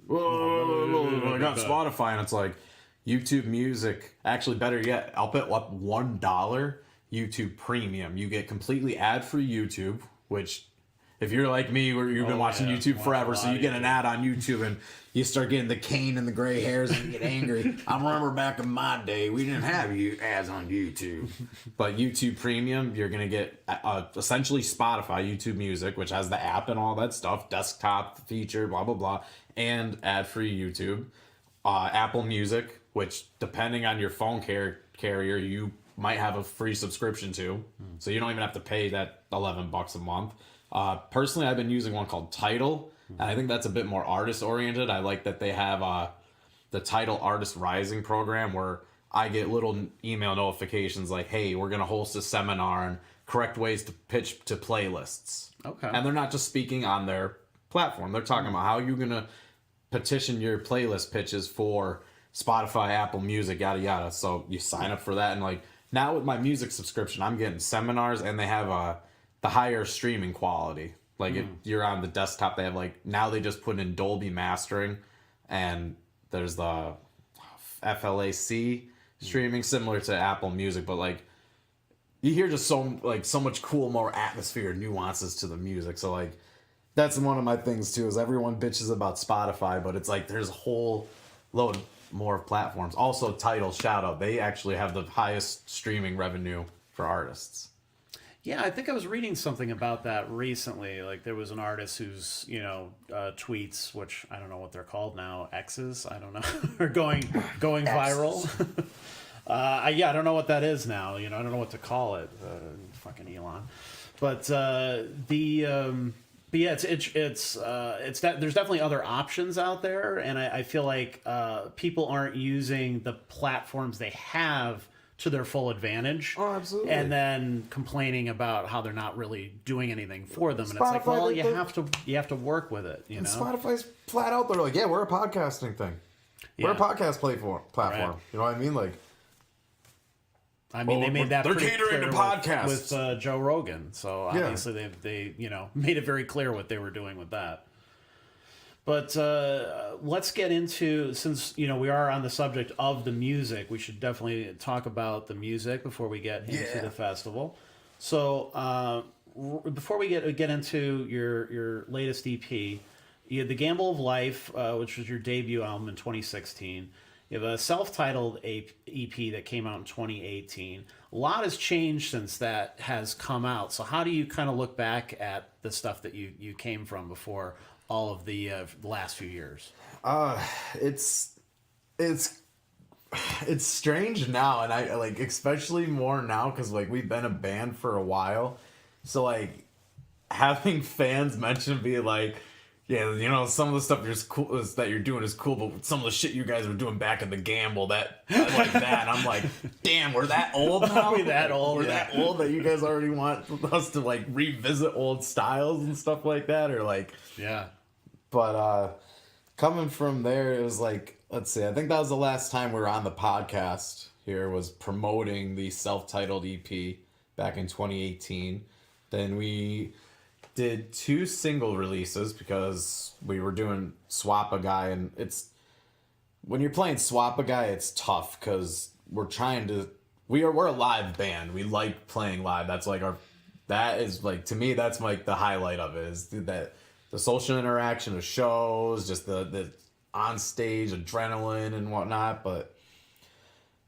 Whoa, I got Spotify, and it's like YouTube Music. Actually, better yet, I'll bet up $1 YouTube Premium. You get completely ad-free YouTube, which if you're like me, where you've been watching YouTube forever, so you get an ad on YouTube and you start getting the cane and the gray hairs and you get angry. I remember back in my day, we didn't have ads on YouTube. But YouTube Premium, you're going to get essentially Spotify, YouTube Music, which has the app and all that stuff, desktop feature, blah, blah, blah, and ad-free YouTube. Apple Music, which depending on your phone carrier, you might have a free subscription to. So you don't even have to pay that $11 a month. Personally, I've been using one called Tidal. And I think that's a bit more artist-oriented. I like that they have the Tidal Artist Rising program where I get little email notifications like, hey, we're going to host a seminar and correct ways to pitch to playlists. Okay. And they're not just speaking on their platform. They're talking about how you're going to petition your playlist pitches for Spotify, Apple Music, yada, yada. So you sign up for that. And like now with my music subscription, I'm getting seminars and they have the higher streaming quality. Like if you're on the desktop, they have like, now they just put in Dolby mastering and there's the FLAC streaming similar to Apple Music, but like you hear just so much cool, more atmosphere, nuances to the music. So like that's one of my things too, is everyone bitches about Spotify, but it's like there's a whole load more platforms. Also Tidal, shout out, they actually have the highest streaming revenue for artists. Yeah, I think I was reading something about that recently. Like there was an artist whose, tweets, which I don't know what they're called now, X's, I don't know, are going viral. I don't know what that is now. I don't know what to call it. Fucking Elon. But yeah, it's that there's definitely other options out there, and I feel like people aren't using the platforms they have to their full advantage. Oh, absolutely. And then complaining about how they're not really doing anything for them. And Spotify, it's like, well, you have to work with it, And Spotify's flat out, they're like, yeah, we're a podcasting thing. We're a podcast platform. Right. You know what I mean? Like, they made that they're pretty catering clear to podcasts with Joe Rogan. So obviously they made it very clear what they were doing with that. But let's get into, since we are on the subject of the music, we should definitely talk about the music before we get into the festival. So before we get into your latest EP, you had The Gamble of Life, which was your debut album in 2016. You have a self-titled EP that came out in 2018. A lot has changed since that has come out. So how do you kind of look back at the stuff that you came from before all of the last few years? It's strange now, and I like especially more now because like we've been a band for a while, so like having fans mention be like, yeah, some of the stuff that you're doing is cool, but some of the shit you guys were doing back in the Gamble, that I like that. And I'm like, damn, we're that old now. Are we that old? We're that old that you guys already want us to like revisit old styles and stuff like that, or like yeah. But coming from there, it was like, let's see, I think that was the last time we were on the podcast here, was promoting the self-titled EP back in 2018. Then we did 2 single releases because we were doing Swap a Guy, and when you're playing Swap a Guy, it's tough because we're a live band. We like playing live. That's like that is like, to me, that's like the highlight of it, is that the social interaction of shows, just the on stage adrenaline and whatnot. But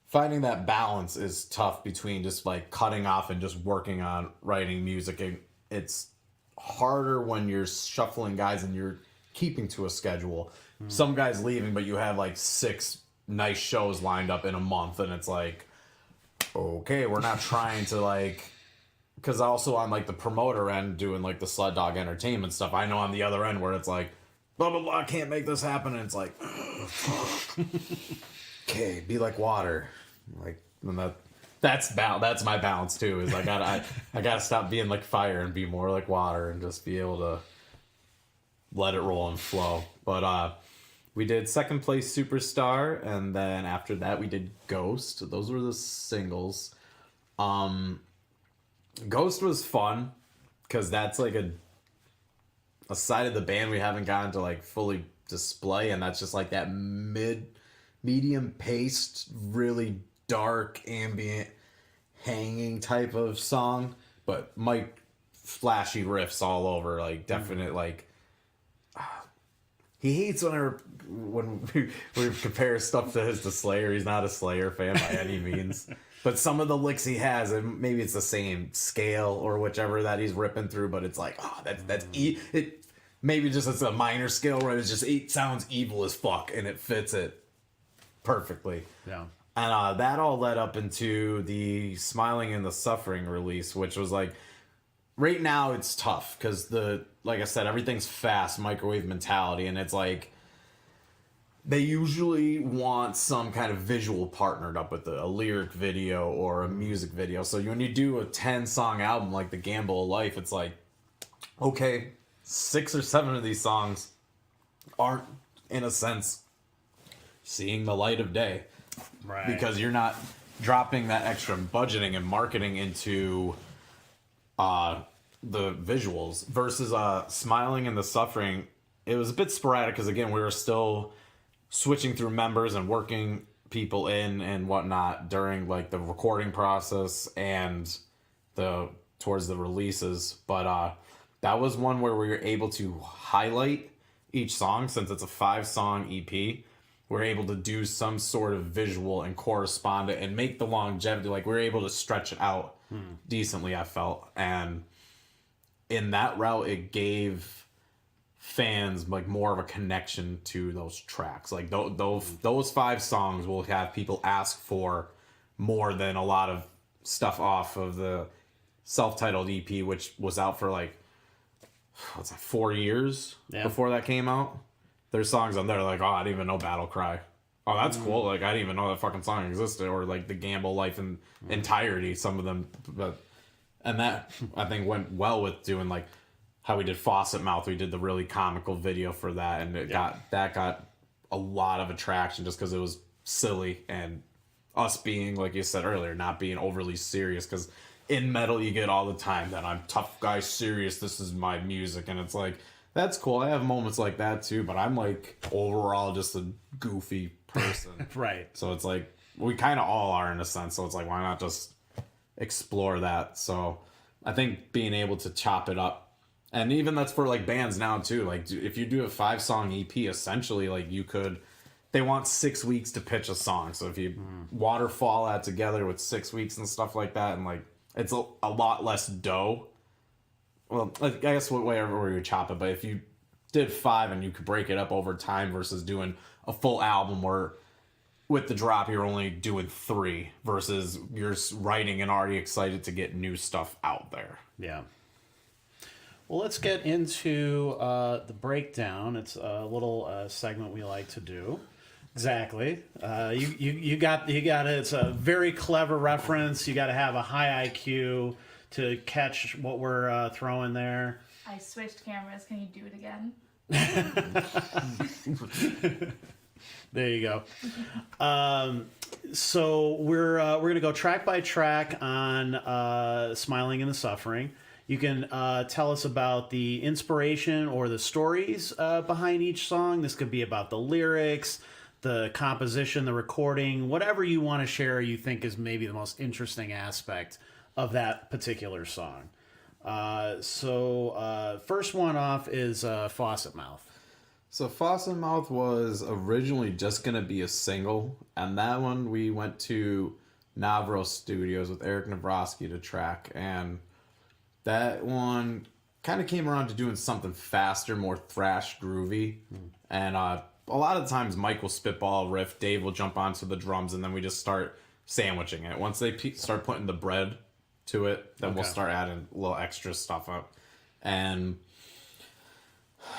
finding that balance is tough between just like cutting off and just working on writing music. It's harder when you're shuffling guys and you're keeping to a schedule. Some guys leaving, but you have like 6 nice shows lined up in a month, and it's like, okay, we're not trying to like, because also on like the promoter end doing like the Sled Dog Entertainment stuff, I know on the other end where it's like, blah blah blah, can't make this happen, and it's like, okay, be like water, like, and that's my balance too, is I gotta stop being like fire and be more like water and just be able to let it roll and flow. But we did Second Place Superstar, and then after that we did Ghost. Those were the singles. Ghost was fun because that's like a side of the band we haven't gotten to like fully display, and that's just like that medium paced, really dark, ambient, hanging type of song. But Mike flashy riffs all over, like definite like. He hates when we compare stuff to Slayer. He's not a Slayer fan by any means. But some of the licks he has, and maybe it's the same scale or whichever that he's ripping through, but it's like, oh, it. Maybe just it's a minor scale, right? It sounds evil as fuck, and it fits it perfectly. Yeah. And that all led up into the Smiling and the Suffering release, which was like, right now it's tough because like I said, everything's fast, microwave mentality, and it's like they usually want some kind of visual partnered up with a lyric video or a music video. So when you do a 10-song album like The Gamble of Life, it's like, okay, 6 or 7 of these songs aren't, in a sense, seeing the light of day. Right. Because you're not dropping that extra budgeting and marketing into the visuals versus Smiling and the Suffering. It was a bit sporadic because, again, we were still switching through members and working people in and whatnot during like the recording process and towards the releases. But that was one where we were able to highlight each song. Since it's a 5-song EP, we're able to do some sort of visual and correspond it and make the longevity, like we're able to stretch it out decently, I felt. And in that route, it gave fans like more of a connection to those tracks. Like those 5 songs will have people ask for more than a lot of stuff off of the self-titled EP, which was out for like, what's that, 4 years before that came out. There's songs on there like, oh, I didn't even know Battle Cry. Oh, that's cool. Like, I didn't even know that fucking song existed. Or like The Gamble Life in entirety, some of them. And that, I think, went well with doing like how we did Faucet Mouth. We did the really comical video for that, and it got a lot of attraction just because it was silly, and us being, like you said earlier, not being overly serious. Because in metal, you get all the time that I'm tough guy, serious, this is my music, and it's like, that's cool. I have moments like that too, but I'm like overall just a goofy person. Right. So it's like we kind of all are in a sense. So it's like, why not just explore that? So I think being able to chop it up, and even that's for like bands now too. Like if you do a 5-song EP, essentially, like they want 6 weeks to pitch a song. So if you waterfall that together with 6 weeks and stuff like that, and like it's a lot less dough. Well, I guess whatever you chop it, but if you did 5 and you could break it up over time versus doing a full album where with the drop you're only doing 3 versus you're writing and already excited to get new stuff out there. Yeah. Well, let's get into the breakdown. It's a little segment we like to do. Exactly. You got it. It's a very clever reference. You got to have a high IQ to catch what we're throwing there. I switched cameras. Can you do it again? There you go. So we're gonna go track by track on Smiling and the Suffering. You can tell us about the inspiration or the stories behind each song. This could be about the lyrics, the composition, the recording, whatever you want to share you think is maybe the most interesting aspect of that particular song. So first one off is Faucet Mouth. So Faucet Mouth was originally just going to be a single, and that one we went to Navro Studios with Eric Navrosky to track, and that one kind of came around to doing something faster, more thrash groovy, and a lot of times Mike will spitball a riff, Dave will jump onto the drums, and then we just start sandwiching it. Once they start putting the bread to it, then we'll start adding a little extra stuff up. And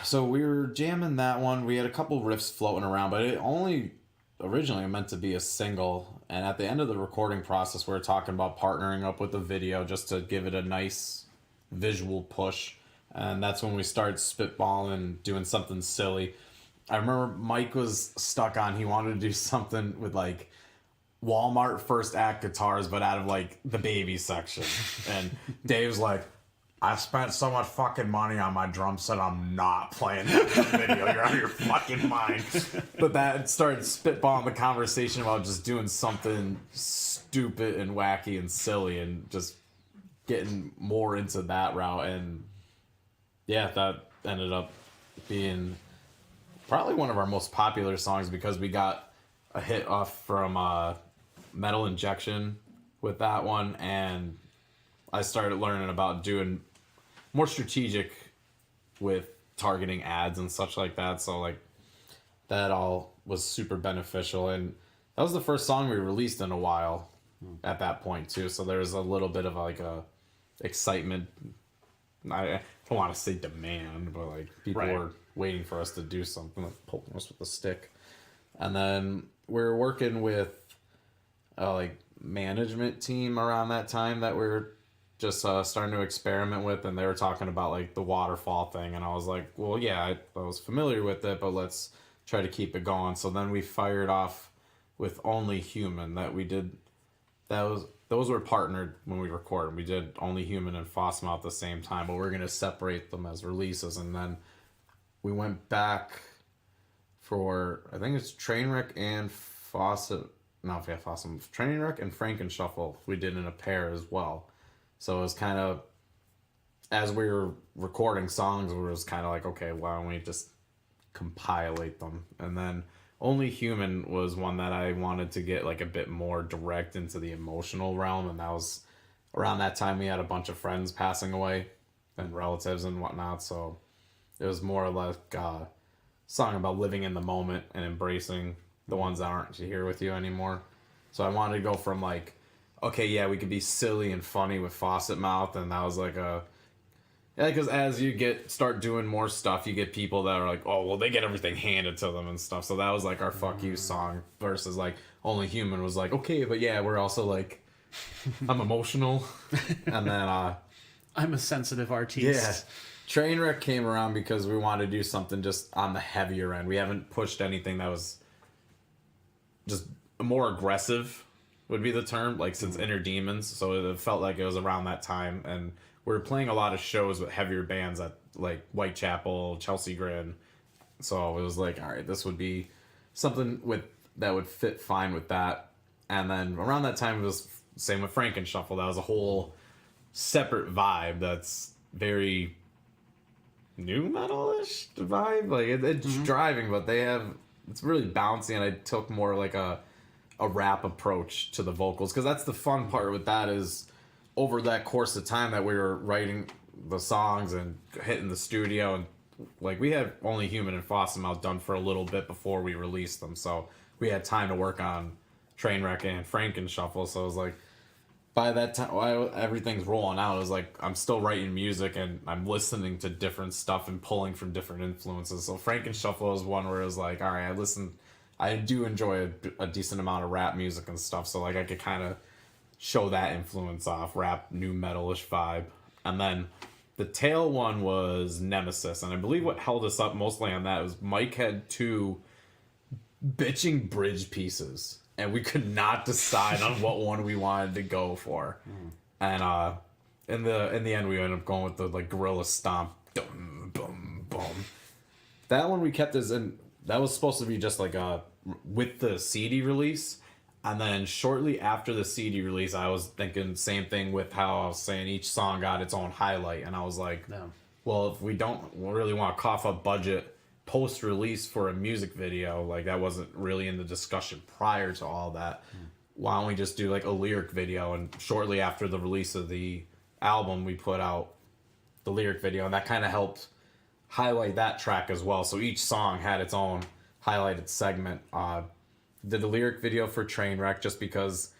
so we were jamming that one. We had a couple riffs floating around, but it only originally meant to be a single. And at the end of the recording process, we were talking about partnering up with the video just to give it a nice visual push. And that's when we started spitballing, doing something silly. I remember Mike was stuck on, he wanted to do something with like Walmart first act guitars, but out of like the baby section. And Dave's like, I spent so much fucking money on my drum set, I'm not playing that video. You're out of your fucking mind. But that started spitballing the conversation about just doing something stupid and wacky and silly, and just getting more into that route, and yeah, that ended up being probably one of our most popular songs because we got a hit off from Metal Injection with that one, and I started learning about doing more strategic with targeting ads and such like that. So like that all was super beneficial, and that was the first song we released in a while at that point too. So there was a little bit of like a excitement. I don't want to say demand, but like people were waiting for us to do something, like poking us with a stick. And then we were working with like management team around that time that we were just starting to experiment with, and they were talking about like the waterfall thing, and I was like, well, yeah, I was familiar with it, but let's try to keep it going. So then we fired off with Only Human that we did. Those were partnered when we recorded. We did Only Human and Fossmouth at the same time, but we're going to separate them as releases. And then we went back for, I think it's Trainwreck and Fossmouth, Trainwreck and Frankenshuffle we did in a pair as well. So it was kind of, as we were recording songs, it was kind of like, okay, why don't we just compilate them? And then Only Human was one that I wanted to get like a bit more direct into the emotional realm, and that was around that time we had a bunch of friends passing away and relatives and whatnot, so it was more like a song about living in the moment and embracing the ones that aren't here with you anymore. So I wanted to go from like, okay, yeah, we could be silly and funny with Faucet Mouth, and that was like a, yeah, because as you start doing more stuff, you get people that are like, oh, well, they get everything handed to them and stuff. So that was like our fuck you song versus like Only Human was like, okay, but yeah, we're also like, I'm emotional. And then I'm a sensitive artiste. Yeah. Trainwreck came around because we wanted to do something just on the heavier end. We haven't pushed anything that was just more aggressive, would be the term, like since Inner Demons. So it felt like it was around that time, and we were playing a lot of shows with heavier bands at like Whitechapel, Chelsea Grin. So it was like, all right, this would be something that would fit fine with that. And then around that time it was same with Frankenshuffle. That was a whole separate vibe that's very new metal-ish vibe. Like it's driving, but it's really bouncy, and I took more like a rap approach to the vocals, because that's the fun part with that is over that course of time that we were writing the songs and hitting the studio, and like we had Only Human and Fossmouth done for a little bit before we released them, so we had time to work on Trainwreck and Frankenshuffle. So it was like by that time while everything's rolling out, it was like I'm still writing music and I'm listening to different stuff and pulling from different influences. So Frankenshuffle is one where it was like, all right, I do enjoy a decent amount of rap music and stuff, so like I could kind of show that influence off, rap, new metal-ish vibe. And then the tail one was Nemesis, and I believe what held us up mostly on that was Mike had two bitching bridge pieces, and we could not decide on what one we wanted to go for. And in the end we ended up going with the like Gorilla Stomp, dum, boom, boom. That one we kept as in, that was supposed to be just like with the CD release. And then shortly after the CD release, I was thinking same thing with how I was saying each song got its own highlight. And I was like, well, if we don't really want to cough up budget post-release for a music video, like that wasn't really in the discussion prior to all that. Why don't we just do like a lyric video? And shortly after the release of the album, we put out the lyric video, and that kind of helped highlight that track as well. So each song had its own highlighted segment. Did the lyric video for Trainwreck just because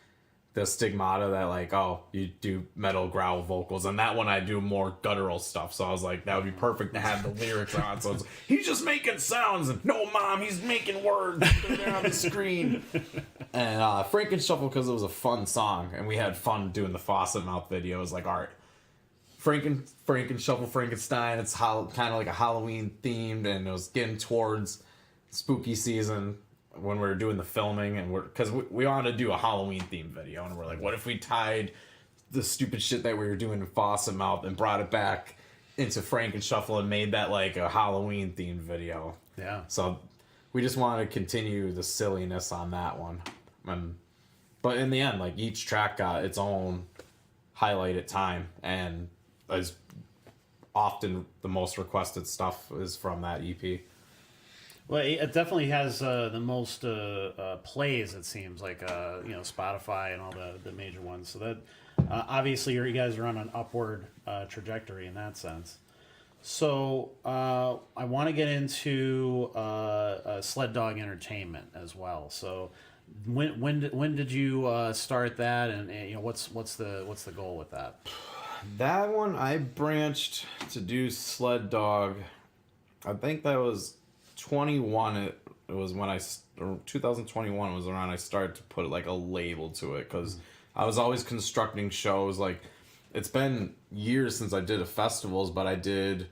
the stigmata that like, oh, you do metal growl vocals, and that one I do more guttural stuff, so I was like that would be perfect to have the lyrics on. So it's he's just making sounds, and no, mom, he's making words there on the screen. And Frankenshuffle, because it was a fun song and we had fun doing the Faucet Mouth video, it was like, all right, Frankenshuffle Frankenstein, it's kind of like a Halloween themed, and it was getting towards spooky season when we were doing the filming, and because we wanted to do a Halloween themed video, and we're like, what if we tied the stupid shit that we were doing in Faucet Mouth and brought it back into Frankenshuffle and made that like a Halloween themed video. Yeah. So we just wanted to continue the silliness on that one. But in the end, like each track got its own highlight at time, and as often the most requested stuff is from that EP. Well, it definitely has the most plays. It seems like Spotify and all the major ones. So that obviously you guys are on an upward trajectory in that sense. So I want to get into Sled Dog Entertainment as well. So when did you start that, and what's the goal with that? That one I branched to do Sled Dog. I think that was 21. It was when or 2021 was around I started to put like a label to it, because I was always constructing shows. Like, it's been years since I did a festivals, but I did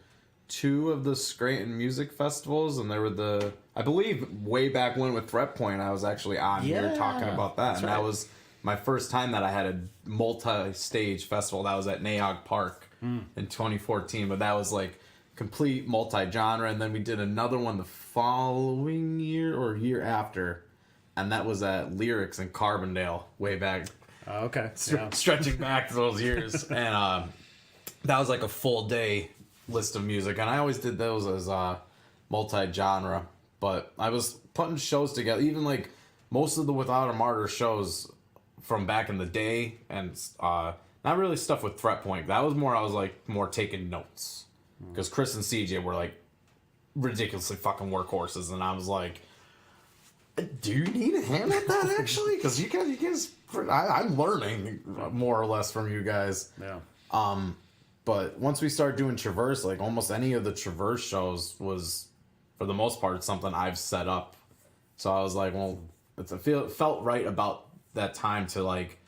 2 of the Scranton music festivals, and there were I believe way back when with Threat Point I was actually on here talking about that, and that was my first time that I had a multi-stage festival. That was at Nahog Park in 2014, but that was like complete multi-genre. And then we did another one the following year or year after, and that was at Lyrics in Carbondale way back. Okay. Stretching back to those years. And that was like a full day list of music, and I always did those as multi-genre. But I was putting shows together, even like most of the Without a Martyr shows from back in the day, and not really stuff with Threat Point. That was more, I was like more taking notes, because Chris and CJ were like ridiculously fucking workhorses, and I was like, do you need a hand at that actually? Because you guys, I'm learning more or less from you guys. Yeah. But once we started doing Traverse, like almost any of the Traverse shows was, for the most part, something I've set up. So I was like, well, it felt right about that time to like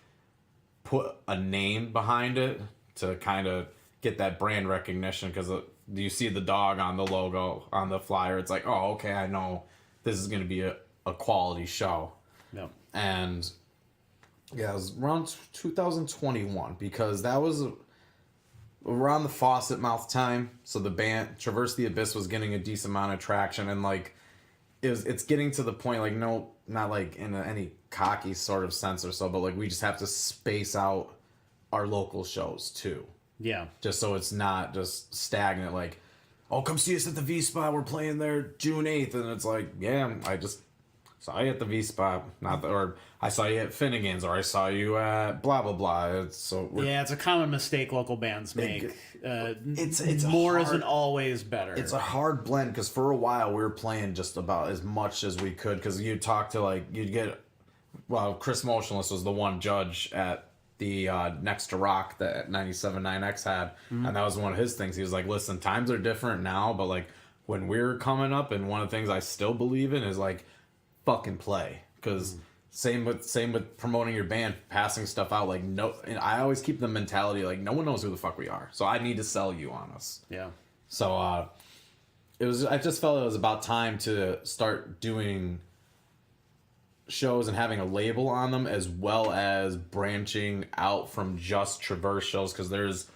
put a name behind it to kind of get that brand recognition, because you see the dog on the logo on the flyer. It's like, oh, okay, I know this is going to be a quality show. Yeah. And yeah, it was around 2021, because that was around the Faucet Mouth time. So the band Traverse the Abyss was getting a decent amount of traction, and like it's getting to the point, like, no, not like in any cocky sort of sense or so, but like we just have to space out our local shows too. Yeah. Just so it's not just stagnant, like, oh, come see us at the V Spot, we're playing there June 8th, and it's like, yeah, I just saw you at the V Spot, or I saw you at Finnegan's, or I saw you at blah blah blah. It's a common mistake local bands make. It's more hard, isn't always better. It's a hard blend, because for a while we were playing just about as much as we could, because you talk to Chris Motionless was the one judge at the Next to Rock that 97.9X had, and that was one of his things. He was like, listen, times are different now, but like when we're coming up, and one of the things I still believe in is like fucking play, because same with promoting your band, passing stuff out, like, no, and I always keep the mentality like no one knows who the fuck we are, so I need to sell you on us. Yeah. So I just felt it was about time to start doing shows and having a label on them, as well as branching out from just Traverse shows, because there's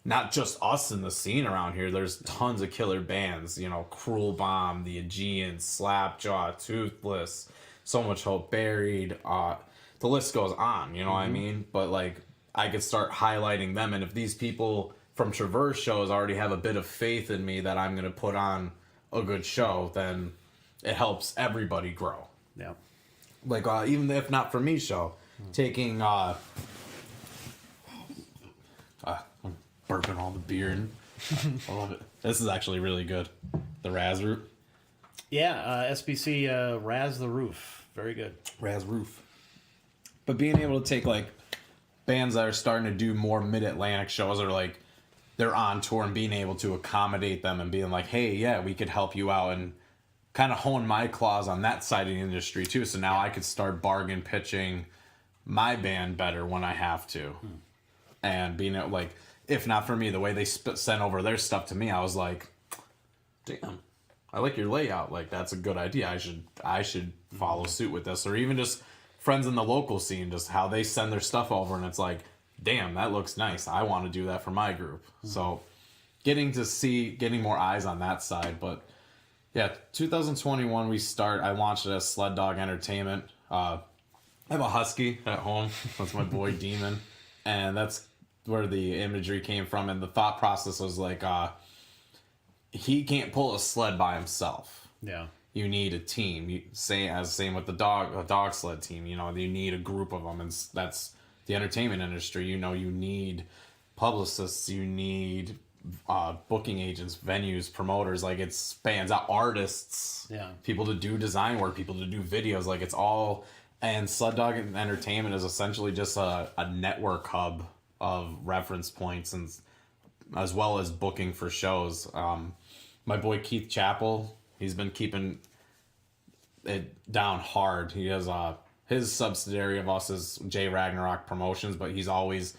not just us in the scene around here. There's tons of killer bands, Cruel Bomb, The Aegeans, Slapjaw, Toothless, So Much Hope Buried. The list goes on, what I mean? But like, I could start highlighting them, and if these people from Traverse shows already have a bit of faith in me that I'm going to put on a good show, then it helps everybody grow. Yeah. Like, even if not for me show, taking, I'm burping all the beer, and I love it. This is actually really good. The Raz Root. Yeah, SBC Raz the Roof. Very good. Raz Roof. But being able to take, like, bands that are starting to do more mid-Atlantic shows, or, like, they're on tour, and being able to accommodate them and being like, hey, yeah, we could help you out, and kind of hone my claws on that side of the industry too, so now I could start bargain pitching my band better when I have to. And being like, if not for me, the way they sent over their stuff to me, I was like, damn, I like your layout, like that's a good idea, I should follow suit with this. Or even just friends in the local scene, just how they send their stuff over, and it's like, damn, that looks nice, I want to do that for my group. So getting more eyes on that side. But yeah, 2021 I launched it as Sled Dog Entertainment. I have a husky at home. That's my boy Demon. And that's where the imagery came from, and the thought process was like, he can't pull a sled by himself. Yeah. You need a team. Same with a dog sled team. You need a group of them, and that's the entertainment industry. You need publicists. You need booking agents, venues, promoters. Like, it spans out artists. Yeah. People to do design work, people to do videos. Like, it's all. And Sled Dog Entertainment is essentially just a network hub of reference points, and as well as booking for shows. My boy Keith Chappell, he's been keeping it down hard. He has his subsidiary of us is J Ragnarok Promotions, but he's always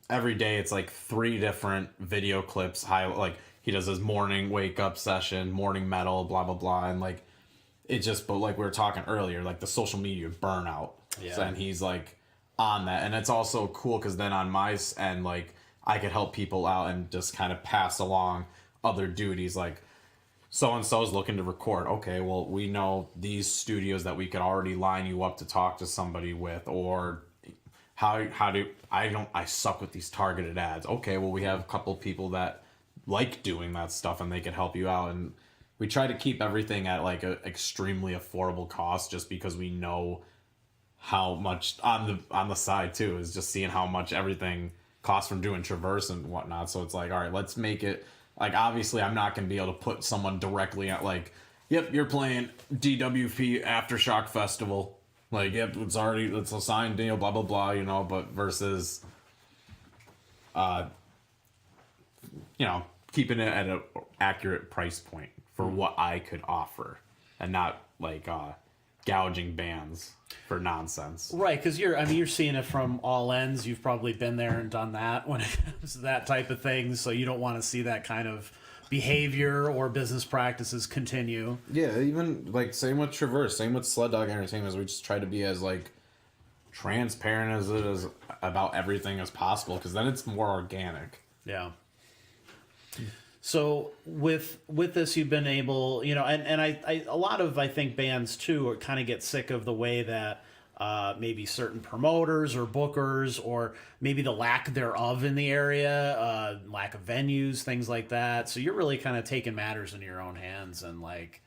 every day it's like 3 different video clips. Like, he does his morning wake up session, morning metal, blah blah blah, and like it just. But like we were talking earlier, like the social media burnout. Yeah. And he's like on that, and it's also cool because then on my end, like, I could help people out and just kind of pass along other duties, like, so-and-so is looking to record. Okay, well, we know these studios that we could already line you up to talk to somebody with, or I suck with these targeted ads. Okay, well, we have a couple of people that like doing that stuff and they could help you out. And we try to keep everything at like a extremely affordable cost, just because we know how much on the side too is just seeing how much everything costs from doing Traverse and whatnot. So it's like, all right, let's make it. Like, obviously, I'm not going to be able to put someone directly at, like, yep, you're playing DWP Aftershock Festival. Like, yep, it's a signed deal, blah, blah, blah, but versus, keeping it at an accurate price point for what I could offer, and not, like, gouging bands for nonsense. Right, because you're seeing it from all ends. You've probably been there and done that when it comes to that type of thing. So you don't want to see that kind of behavior or business practices continue. Yeah, even like same with Traverse, same with Sled Dog Entertainment. We just try to be as like transparent as it is about everything as possible, because then it's more organic. Yeah. So with this, you've been able, and I a lot of, I think, bands too kind of get sick of the way that maybe certain promoters or bookers, or maybe the lack thereof in the area, lack of venues, things like that. So you're really kind of taking matters into your own hands and like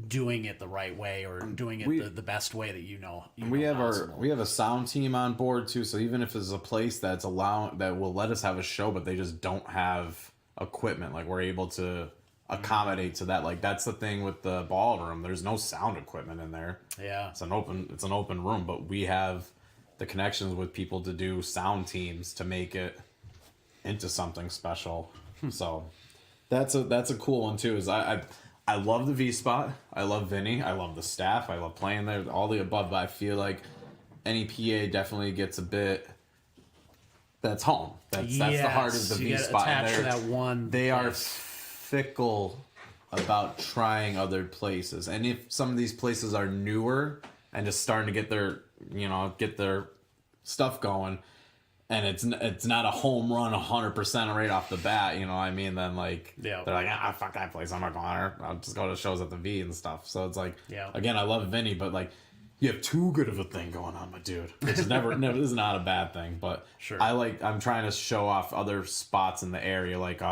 doing it the right way, or doing it the best way that you know. We have a sound team on board too. So even if there's a place that will let us have a show, but they just don't have equipment, like, we're able to accommodate to that. Like, that's the thing with the ballroom, there's no sound equipment in there. Yeah, it's an open room, but we have the connections with people to do sound teams to make it into something special. So that's a cool one too. Is I love the V spot, I love Vinny, I love the staff, I love playing there, all the above, but I feel like NEPA definitely gets a bit. That's home. That's the heart of the V spot. Attached to that one. They are fickle about trying other places, and if some of these places are newer and just starting to get their stuff going, and it's not a home run 100% right off the bat, you know what I mean? Then like they're like, fuck that place, I'm not going there. I'll just go to shows at the V and stuff. So it's like, again, I love Vinny, but like, you have too good of a thing going on, my dude. Which is never is not a bad thing, but sure. I'm trying to show off other spots in the area. Like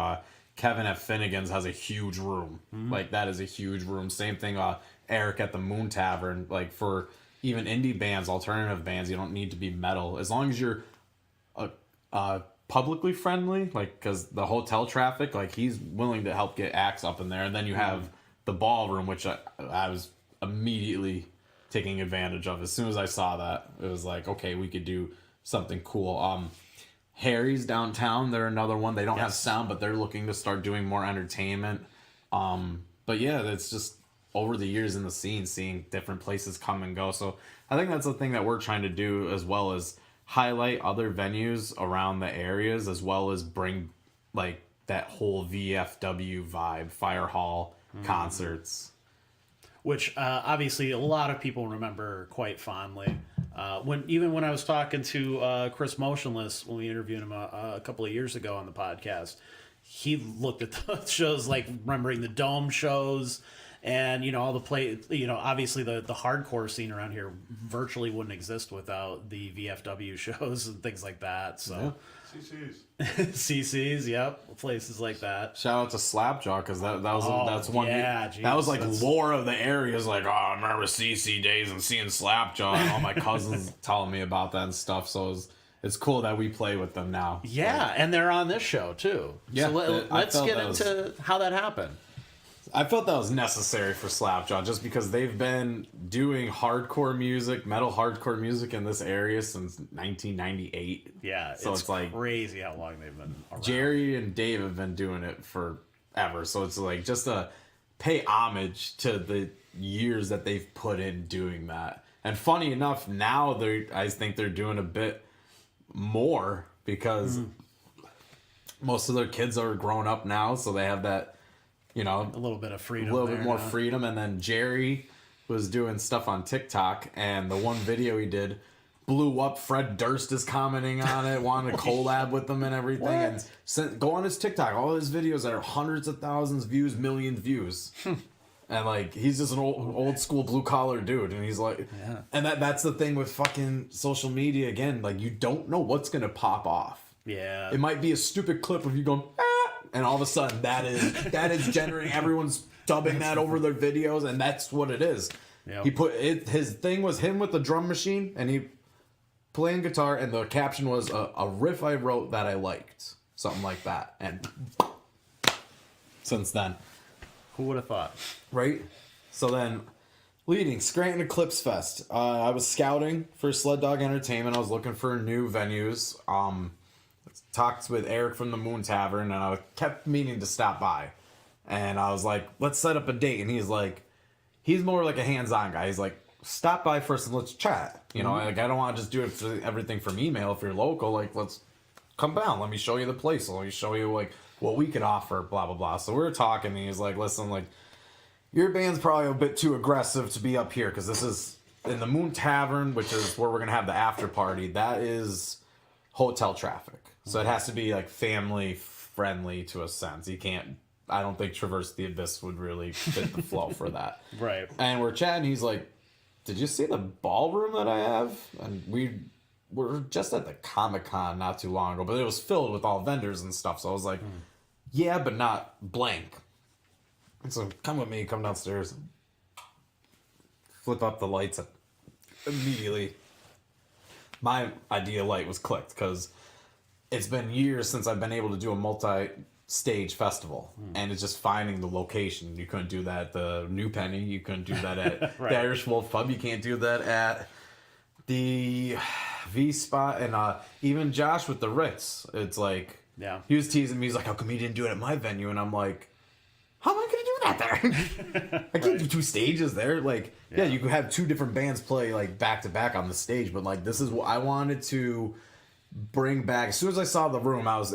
Kevin at Finnegan's has a huge room. Mm-hmm. Like, that is a huge room. Same thing, Eric at the Moon Tavern. Like, for even indie bands, alternative bands, you don't need to be metal. As long as you're publicly friendly, like, because the hotel traffic, like, he's willing to help get acts up in there. And then you have the ballroom, which I was immediately taking advantage of. As soon as I saw that, it was like, okay, we could do something cool. Harry's downtown, they're another one. They don't have sound, but they're looking to start doing more entertainment. But yeah, it's just over the years in the scene, seeing different places come and go. So I think that's the thing that we're trying to do, as well as highlight other venues around the areas, as well as bring like that whole VFW vibe, fire hall concerts. Which obviously a lot of people remember quite fondly. When I was talking to Chris Motionless, when we interviewed him a couple of years ago on the podcast, he looked at those shows like remembering the Dome shows And all the obviously the hardcore scene around here virtually wouldn't exist without the VFW shows and things like that. So CC's, yep, places like that. Shout out to Slapjaw, because that's one. Yeah, that was like lore of the area. Is like, oh, I remember CC days and seeing Slapjaw, and all my cousins telling me about that and stuff. So it's cool that we play with them now. Yeah, and they're on this show too. Yeah, so let's get into how that happened. I felt that was necessary for Slapjaw, just because they've been doing hardcore music, metal hardcore music in this area since 1998. Yeah, so it's like crazy how long they've been around. Jerry and Dave have been doing it forever. So it's like just to pay homage to the years that they've put in doing that. And funny enough, now I think they're doing a bit more, because most of their kids are grown up now, so they have that, a little bit of freedom, a little bit more freedom. And then Jerry was doing stuff on TikTok, and the one video he did blew up. Fred Durst is commenting on it, wanting to collab with them and everything. What? And go on his TikTok, all his videos that are hundreds of thousands of views, millions of views. And like, he's just an old school blue collar dude, and he's like, and that's the thing with fucking social media again. Like, you don't know what's gonna pop off. Yeah, it might be a stupid clip of you going, and all of a sudden that is generating, everyone's dubbing that over their videos, and that's what it is. Yep. He put it. His thing was him with the drum machine, and he playing guitar, and the caption was a riff I wrote that I liked, something like that. And since then. Who would have thought? Right? So then, leading Scranton EclipseFest. I was scouting for Sled Dog Entertainment. I was looking for new venues. Talked with Eric from the Moon Tavern, and I kept meaning to stop by. And I was like, let's set up a date. And he's like, he's more like a hands-on guy. He's like, stop by first and let's chat. Like, I don't want to just do everything from email. If you're local, like, let's come down. Let me show you the place. Let me show you, like, what we could offer, blah, blah, blah. So we were talking, and he's like, listen, like, your band's probably a bit too aggressive to be up here, because this is in the Moon Tavern, which is where we're going to have the after party. That is hotel traffic. So it has to be, like, family friendly to a sense. You can't, I don't think Traverse the Abyss would really fit the flow for that. Right. And we're chatting, he's like, did you see the ballroom that I have? And we're just at the Comic-Con not too long ago, but it was filled with all vendors and stuff. So I was like, yeah, but not blank. And so come with me, come downstairs, flip up the lights, and immediately my idea light was clicked, because it's been years since I've been able to do a multi-stage festival, and it's just finding the location. You couldn't do that at the New Penny. You couldn't do that at right. the Irish Wolf Pub. You can't do that at the V-Spot, and even Josh with the Ritz. It's like, he was teasing me. He's like, how come you didn't do it at my venue? And I'm like, how am I going to do that there? I can't do two stages there. Like, yeah, you could have two different bands play, like, back to back on the stage, but, like, this is what I wanted to bring back. As soon as I saw the room, I was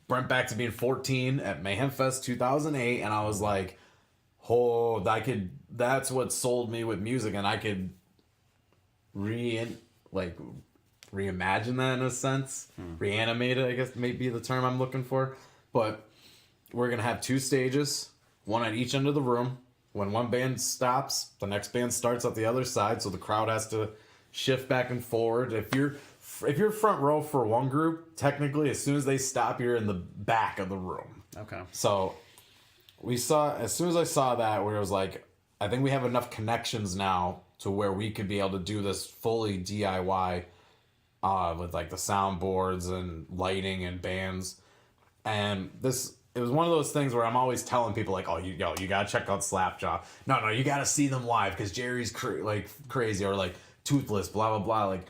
went back to being 14 at Mayhem Fest 2008, and I was like, oh, that's what sold me with music, and I could reimagine that in a sense. Reanimate it, I guess, may be the term I'm looking for. But we're going to have two stages, one at each end of the room. When one band stops, the next band starts at the other side, so the crowd has to shift back and forward. If you're front row for one group, technically, as soon as they stop, you're in the back of the room. Okay. So as soon as I saw that, where it was like, I think we have enough connections now to where we could be able to do this fully DIY with like the soundboards and lighting and bands. And it was one of those things where I'm always telling people, like, you gotta check out Slapjaw. No, you gotta see them live, because Jerry's crazy, or like Toothless, blah, blah, blah. Like,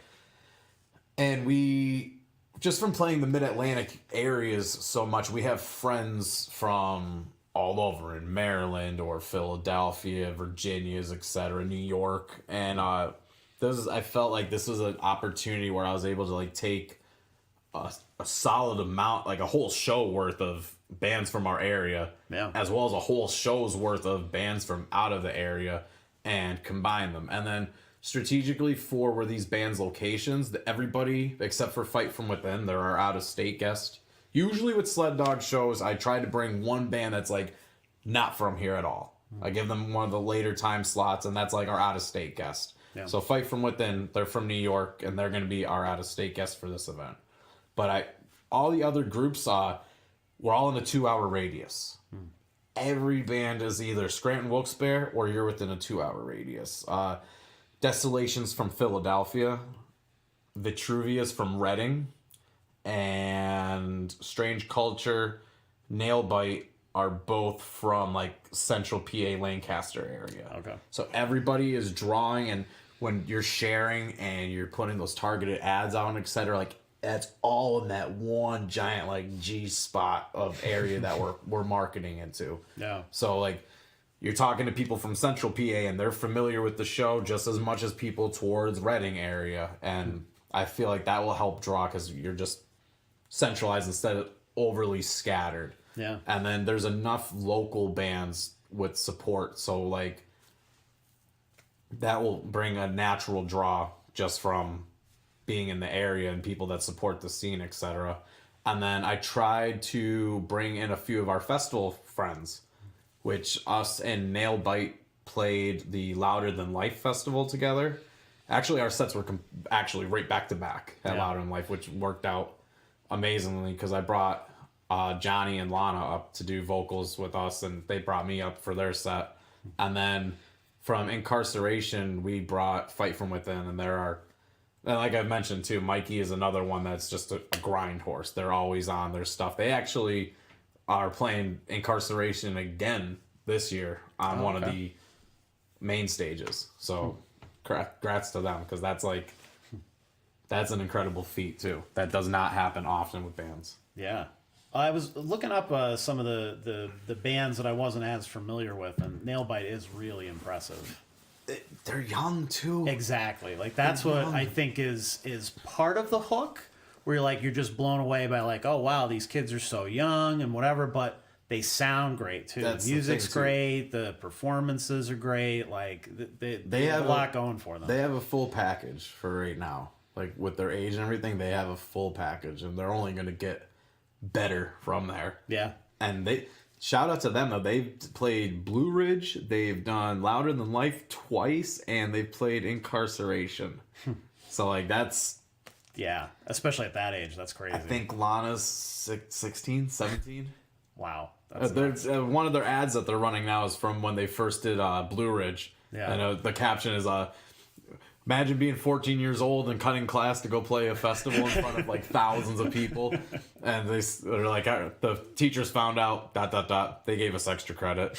and we, just from playing the Mid-Atlantic areas so much, we have friends from all over in Maryland or Philadelphia, Virginia, etc., New York. And I felt like this was an opportunity where I was able to, like, take a solid amount, like a whole show worth of bands from our area, as well as a whole show's worth of bands from out of the area, and combine them. And then strategically for where these bands' locations, everybody except for Fight From Within, there are out-of-state guests. Usually with Sled Dog shows, I try to bring one band that's like not from here at all. I give them one of the later time slots, and that's like our out-of-state guest. Yeah. So Fight From Within, they're from New York, and they're going to be our out-of-state guest for this event. But all the other groups, we're all in a 2-hour radius. Every band is either Scranton Wilkes-Barre or you're within a 2-hour radius. Desolations from Philadelphia, Vitruvius from Reading, and Strange Culture, Nailbite are both from like central PA Lancaster area. Okay. So everybody is drawing, and when you're sharing and you're putting those targeted ads on, etc., like that's all in that one giant like G spot of area that we're marketing into. Yeah. So like you're talking to people from central PA and they're familiar with the show just as much as people towards Reading area, and I feel like that will help draw because you're just centralized instead of overly scattered. Yeah. And then there's enough local bands with support, so like that will bring a natural draw just from being in the area and people that support the scene, etc. And then I tried to bring in a few of our festival friends, which us and Nailbite played the Louder Than Life festival together. Actually, our sets were actually right back to back at Louder Than Life, which worked out amazingly because I brought Johnny and Lana up to do vocals with us, and they brought me up for their set. And then from Incarceration, we brought Fight From Within, and and like I've mentioned too, Mikey is another one that's just a grind horse. They're always on their stuff. They actually are playing Incarceration again this year on one of the main stages. So congrats to them, because that's an incredible feat too. That does not happen often with bands. Yeah. I was looking up some of the bands that I wasn't as familiar with, and Nailbite is really impressive. They're young too. Exactly. Like that's what I think is part of the hook, where you're just blown away by like, oh wow, these kids are so young and whatever, but they sound great too. That's the music's great, the performances are great. Like they have a lot going for them. They have a full package for right now. Like with their age and everything, they have a full package, and they're only going to get better from there. Yeah. And shout out to them though. They've played Blue Ridge, they've done Louder Than Life twice, and they've played Incarceration. So like that's, yeah, especially at that age, that's crazy. I think Lana's 16, 17. Wow. One of their ads that they're running now is from when they first did Blue Ridge. Yeah. And the caption is imagine being 14 years old and cutting class to go play a festival in front of like thousands of people. And they're like, the teachers found out, ... They gave us extra credit.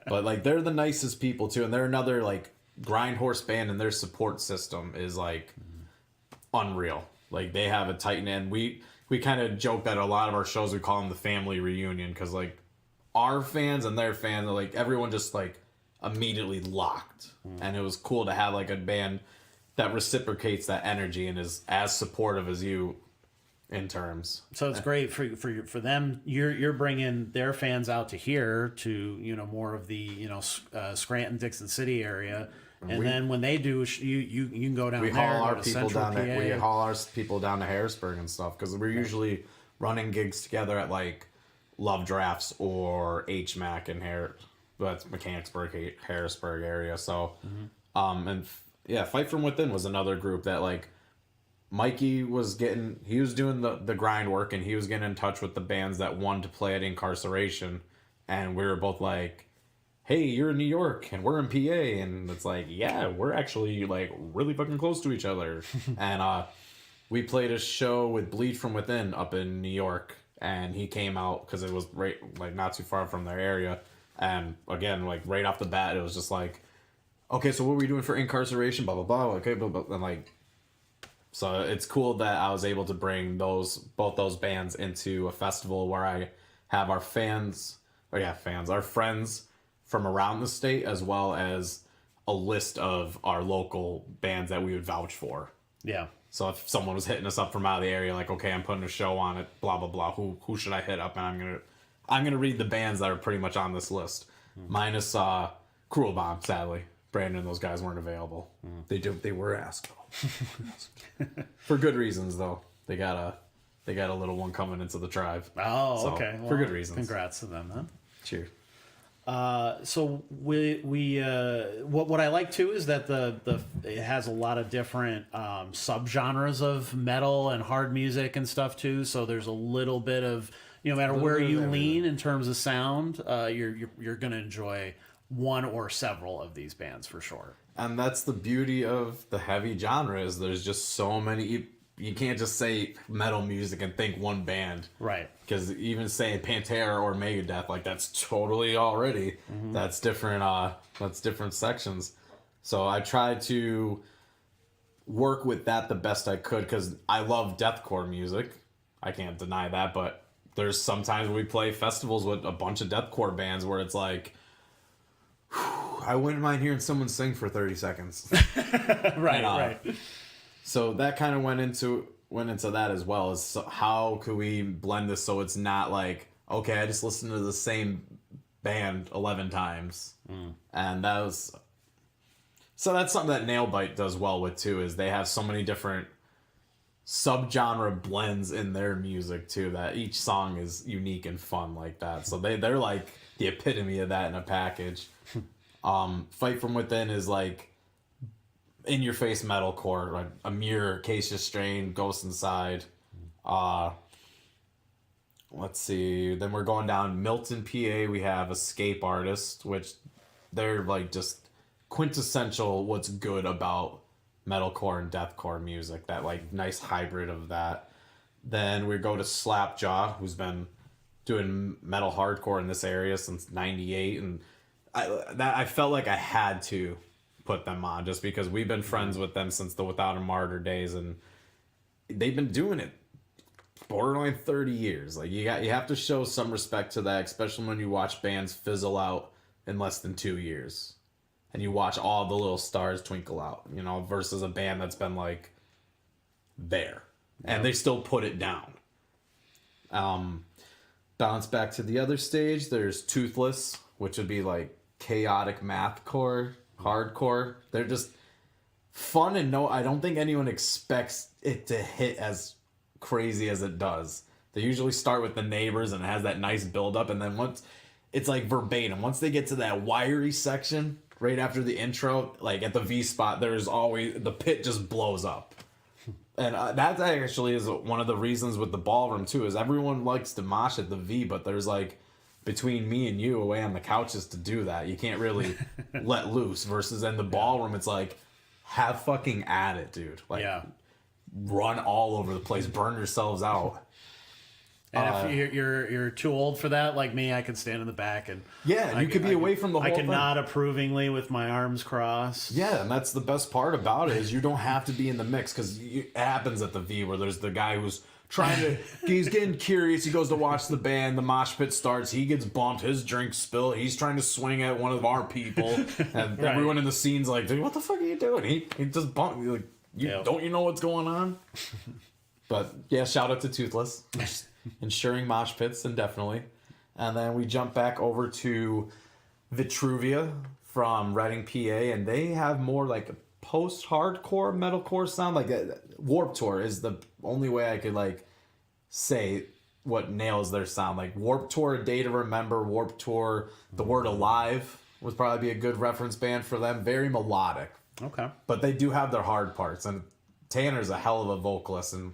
But like, they're the nicest people too. And they're another like grind horse band, and their support system is like unreal. Like they have a tight end. We kind of joke that a lot of our shows, we call them the family reunion, because like our fans and their fans, like everyone just like immediately locked. And it was cool to have like a band that reciprocates that energy and is as supportive as you in terms. So it's great for them. You're bringing their fans out to here to more of the Scranton, Dixon City area, and then when they do, you can go down. We haul our people down there. We haul our people down to Harrisburg and stuff, because we're usually running gigs together at like Love Drafts or HMAC in that's Mechanicsburg, Harrisburg area. So, Fight From Within was another group that like Mikey was doing the grind work, and he was getting in touch with the bands that wanted to play at Incarceration, and we were both like, hey, you're in New York and we're in PA, and it's like, yeah, we're actually like really fucking close to each other. And we played a show with Bleed From Within up in New York, and he came out because it was right like not too far from their area. And again, like right off the bat, it was just like, okay, so what are we doing for Incarceration? Blah blah blah. Okay, blah, blah. And like, so it's cool that I was able to bring both those bands into a festival where I have our our friends from around the state, as well as a list of our local bands that we would vouch for. Yeah. So if someone was hitting us up from out of the area, like, okay, I'm putting a show on it, blah blah blah. Who should I hit up? And I'm gonna read the bands that are pretty much on this list, minus Cruel Bomb. Sadly, Brandon and those guys weren't available. They were asked for good reasons though. They got a little one coming into the tribe. Oh, okay. For good reasons. Congrats to them, huh? Cheers. So what I like too is that it has a lot of different subgenres of metal and hard music and stuff too. So there's a little bit of, no matter where you lean in terms of sound, you're gonna enjoy one or several of these bands for sure. And that's the beauty of the heavy genre is there's just so many. You can't just say metal music and think one band. Right. Because even saying Pantera or Megadeth, like that's totally already, that's different sections. So I tried to work with that the best I could because I love deathcore music. I can't deny that, but there's sometimes we play festivals with a bunch of deathcore bands where it's like, I wouldn't mind hearing someone sing for 30 seconds. Right. So that kind of went into that as well. Is so how could we blend this so it's not like, okay, I just listened to the same band 11 times, and that's something that Nailbite does well with too. Is they have so many different subgenre blends in their music too that each song is unique and fun like that. So they're like the epitome of that in a package. Fight From Within is like in your face metalcore, like a Mirror, Acacia Strain, Ghost Inside. Let's see. Then we're going down Milton, PA. We have Escape Artist, which they're like just quintessential what's good about metalcore and deathcore music. That like nice hybrid of that. Then we go to Slapjaw, who's been doing metal hardcore in this area since '98, and I felt like I had to put them on just because we've been friends with them since the Without a Martyr days, and they've been doing it borderline 30 years. Like you have to show some respect to that, especially when you watch bands fizzle out in less than 2 years and you watch all the little stars twinkle out, versus a band that's been like there and they still put it down. Bounce back to the other stage, there's Toothless, which would be like chaotic mathcore, hardcore. They're just fun, and I don't think anyone expects it to hit as crazy as it does. They usually start with the Neighbors and it has that nice build up, and then once it's like verbatim, once they get to that wiry section right after the intro, like at the V spot, there's always the pit just blows up. And that actually is one of the reasons with the ballroom too, is everyone likes to mosh at the V, but there's like between me and you away on the couches to do that. You can't really let loose. Versus in the ballroom, it's like, have fucking at it, dude. Like, run all over the place, burn yourselves out. And if you're too old for that, like me, I can stand in the back and you could be away from the whole thing. I can nod approvingly with my arms crossed. Yeah, and that's the best part about it is you don't have to be in the mix, because it happens at the V where there's the guy who's trying to, he's getting curious. He goes to watch the band. The mosh pit starts. He gets bumped. His drink spilled. He's trying to swing at one of our people, and everyone in the scene's like, "Dude, what the fuck are you doing?" He just bumped. Like, don't you know what's going on? But yeah, shout out to Toothless, ensuring mosh pits indefinitely. And then we jump back over to Vitruvia from Reading, PA, and they have more like a post-hardcore metalcore sound. Like Warped Tour is the only way I could like say what nails their sound. Like Warped Tour, A Day to Remember, Warped Tour, The Word Alive would probably be a good reference band for them. Very melodic. Okay. But they do have their hard parts, and Tanner's a hell of a vocalist, and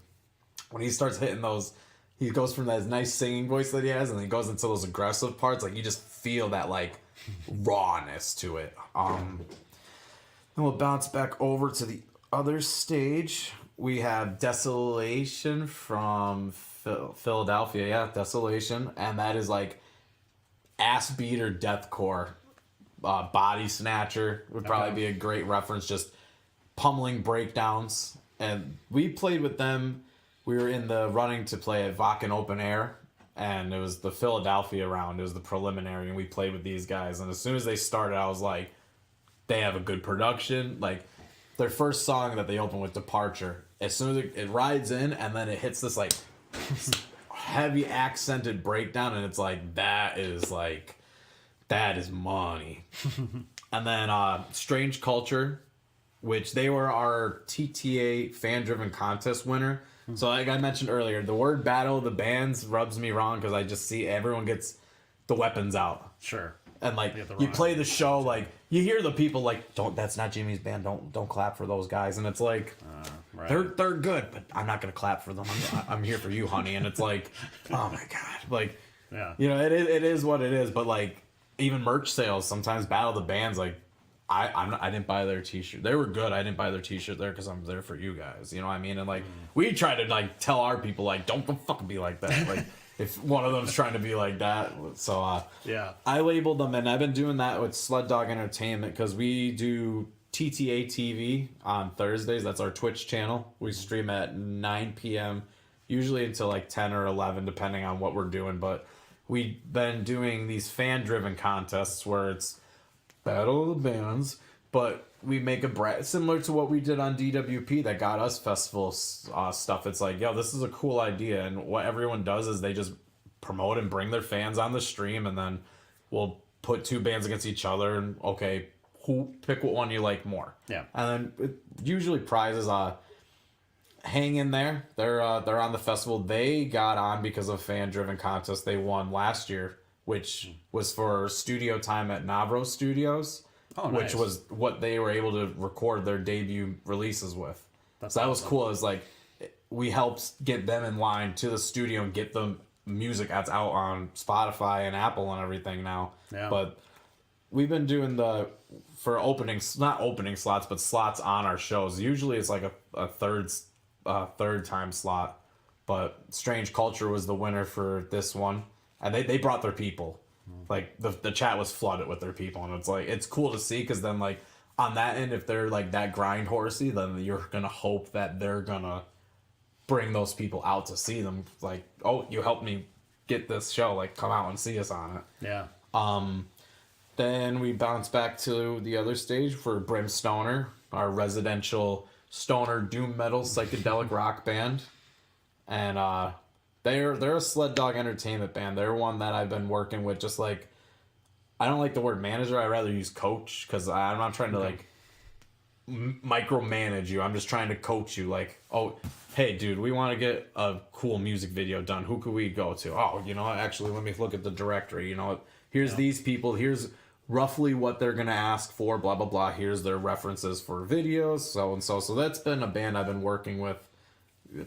when he starts hitting those, he goes from that nice singing voice that he has, and then he goes into those aggressive parts. Like, you just feel that, like, rawness to it. Then we'll bounce back over to the other stage. We have Desolation from Philadelphia. Yeah, Desolation. And that is, like, ass beater deathcore. Body Snatcher would probably be a great reference. Just pummeling breakdowns. And we played with them. We were in the running to play at Vakken Open Air, and it was the Philadelphia round. It was the preliminary, and we played with these guys. And as soon as they started, I was like, they have a good production. Like, their first song that they open with, Departure, as soon as it rides in, and then it hits this, like, heavy accented breakdown, and it's like, that is money. And then Strange Culture, which they were our TTA fan-driven contest winner. So like I mentioned earlier, the word Battle of the Bands rubs me wrong because I just see everyone gets the weapons out. Sure. And like Yeah, the you wrong- play the show, like you hear the people like, don't, that's not Jimmy's band, don't clap for those guys. And it's like, right. they're good, but I'm not gonna clap for them. I'm here for you, honey. And it's like, oh my god, like, Yeah. you know, it is what it is. But like even merch sales, sometimes Battle of the Bands, like I didn't buy their t-shirt. They were good. I didn't buy their t-shirt there because I'm there for you guys. You know what I mean? And like we try to like tell our people like don't fucking be like that. Like if one of them's trying to be like that, so Yeah. I labeled them, and I've been doing that with Sled Dog Entertainment because we do TTA TV on Thursdays. That's our Twitch channel. We stream at 9 p.m. usually until like 10 or 11 depending on what we're doing. But we've been doing these fan-driven contests where it's Battle of the Bands, but we make a similar to what we did on DWP that got us festival stuff. It's like, yo, this is a cool idea, and what everyone does is they just promote and bring their fans on the stream, and then we'll put two bands against each other, and okay, pick what one you like more. Yeah. And then usually prizes hang in there. They're on the festival. They got on because of fan-driven contest they won last year, which was for studio time at Navro Studios, which was what they were able to record their debut releases with. So that was cool. It was like we helped get them in line to the studio and get the music that's out on Spotify and Apple and everything now. Yeah. But we've been doing not opening slots, but slots on our shows. Usually it's like a third time slot. But Strange Culture was the winner for this one. And they brought their people. Like, the chat was flooded with their people. And it's like, it's cool to see because then, like, on that end, if they're, like, that grind horsey, then you're going to hope that they're going to bring those people out to see them. Like, oh, you helped me get this show. Like, come out and see us on it. Yeah. Then we bounce back to the other stage for Brimstoner, our residential stoner doom metal psychedelic rock band. And, They're a Sled Dog Entertainment band. They're one that I've been working with. Just like, I don't like the word manager. I rather use coach because I'm not trying to like micromanage you. I'm just trying to coach you. Like, oh, hey, dude, we want to get a cool music video done. Who could we go to? Oh, you know what? Actually, let me look at the directory. You know what? Here's these people. Here's roughly what they're gonna ask for. Blah blah blah. Here's their references for videos. So and so. So that's been a band I've been working with.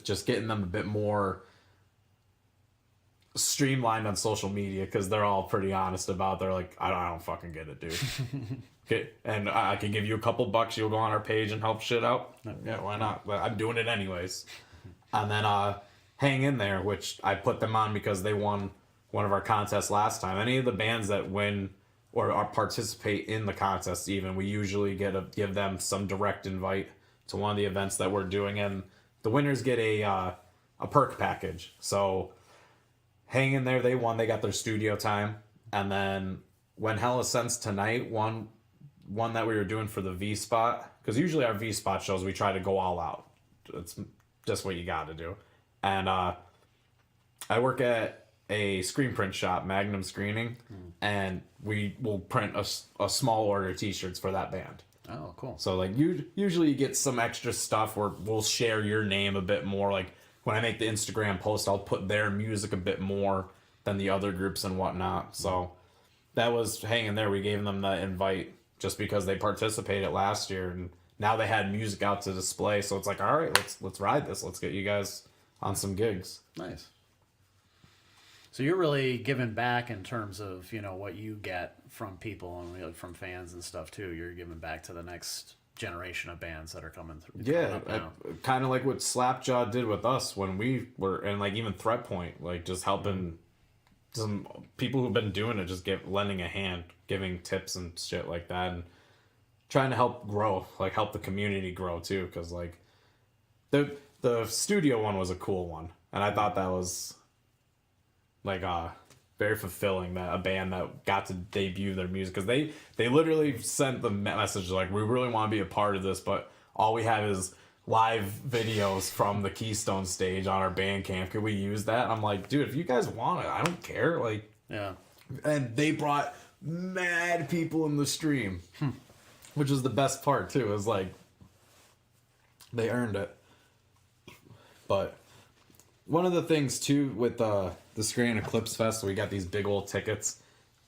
Just getting them a bit more streamlined on social media because they're all pretty honest about they're like I don't fucking get it, dude. Okay, and I can give you a couple bucks, you'll go on our page and help shit out. Yeah, why not? But I'm doing it anyways. And then Hang In There, which I put them on because they won one of our contests last time. Any of the bands that win or participate in the contest, even we usually give them some direct invite to one of the events that we're doing, and the winners get a perk package. So Hang In There, they won. They got their studio time. And then When Hell Ascends Tonight, one that we were doing for the V-Spot. Because usually our V-Spot shows, we try to go all out. It's just what you got to do. And I work at a screen print shop, Magnum Screening. And we will print a small order t-shirts for that band. Oh, cool. So, like, usually you get some extra stuff where we'll share your name a bit more. Like, when I make the Instagram post, I'll put their music a bit more than the other groups and whatnot. So that was Hang In There. We gave them the invite just because they participated last year, and now they had music out to display. So it's like, all right, let's ride this. Let's get you guys on some gigs. Nice. So you're really giving back in terms of, you know, what you get from people and from fans and stuff too. You're giving back to the next generation of bands that are coming through. Yeah, kind of like what Slapjaw did with us when we were, and like even Threat Point, like just helping some people who've been doing it, just lending a hand, giving tips and shit like that, and trying to help grow, like help the community grow too. Because like the studio one was a cool one, and I thought that was like very fulfilling, that a band that got to debut their music, because they literally sent the message like, we really want to be a part of this, but all we have is live videos from the Keystone stage on our Bandcamp. Could we use that? I'm like, dude, if you guys want it, I don't care. Like, yeah. And they brought mad people in the stream, which was the best part too. It was like they earned it. But one of the things too with the Scranton EclipseFest, we got these big old tickets.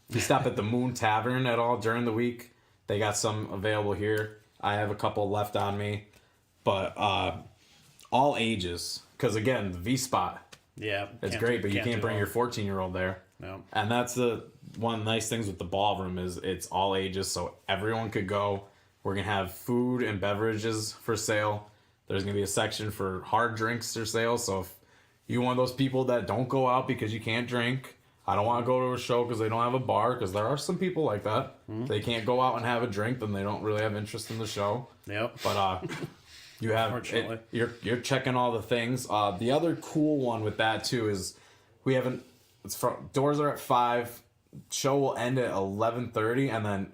If you stop at the Moon Tavern at all during the week, they got some available here. I have a couple left on me, but all ages. Because again, the V Spot, Yeah. it's great, but you can't do bring all. your 14-year-old there. No. And that's one of the nice things with the ballroom is it's all ages, so everyone could go. We're gonna have food and beverages for sale. There's gonna be a section for hard drinks for sale. So if you one of those people that don't go out because you can't drink, I don't want to go to a show because they don't have a bar, because there are some people like that. They can't go out and have a drink, then they don't really have interest in the show. Yep. But you have Unfortunately. you're checking all the things. The other cool one with that too is we haven't. Doors are at 5. Show will end at 11:30, and then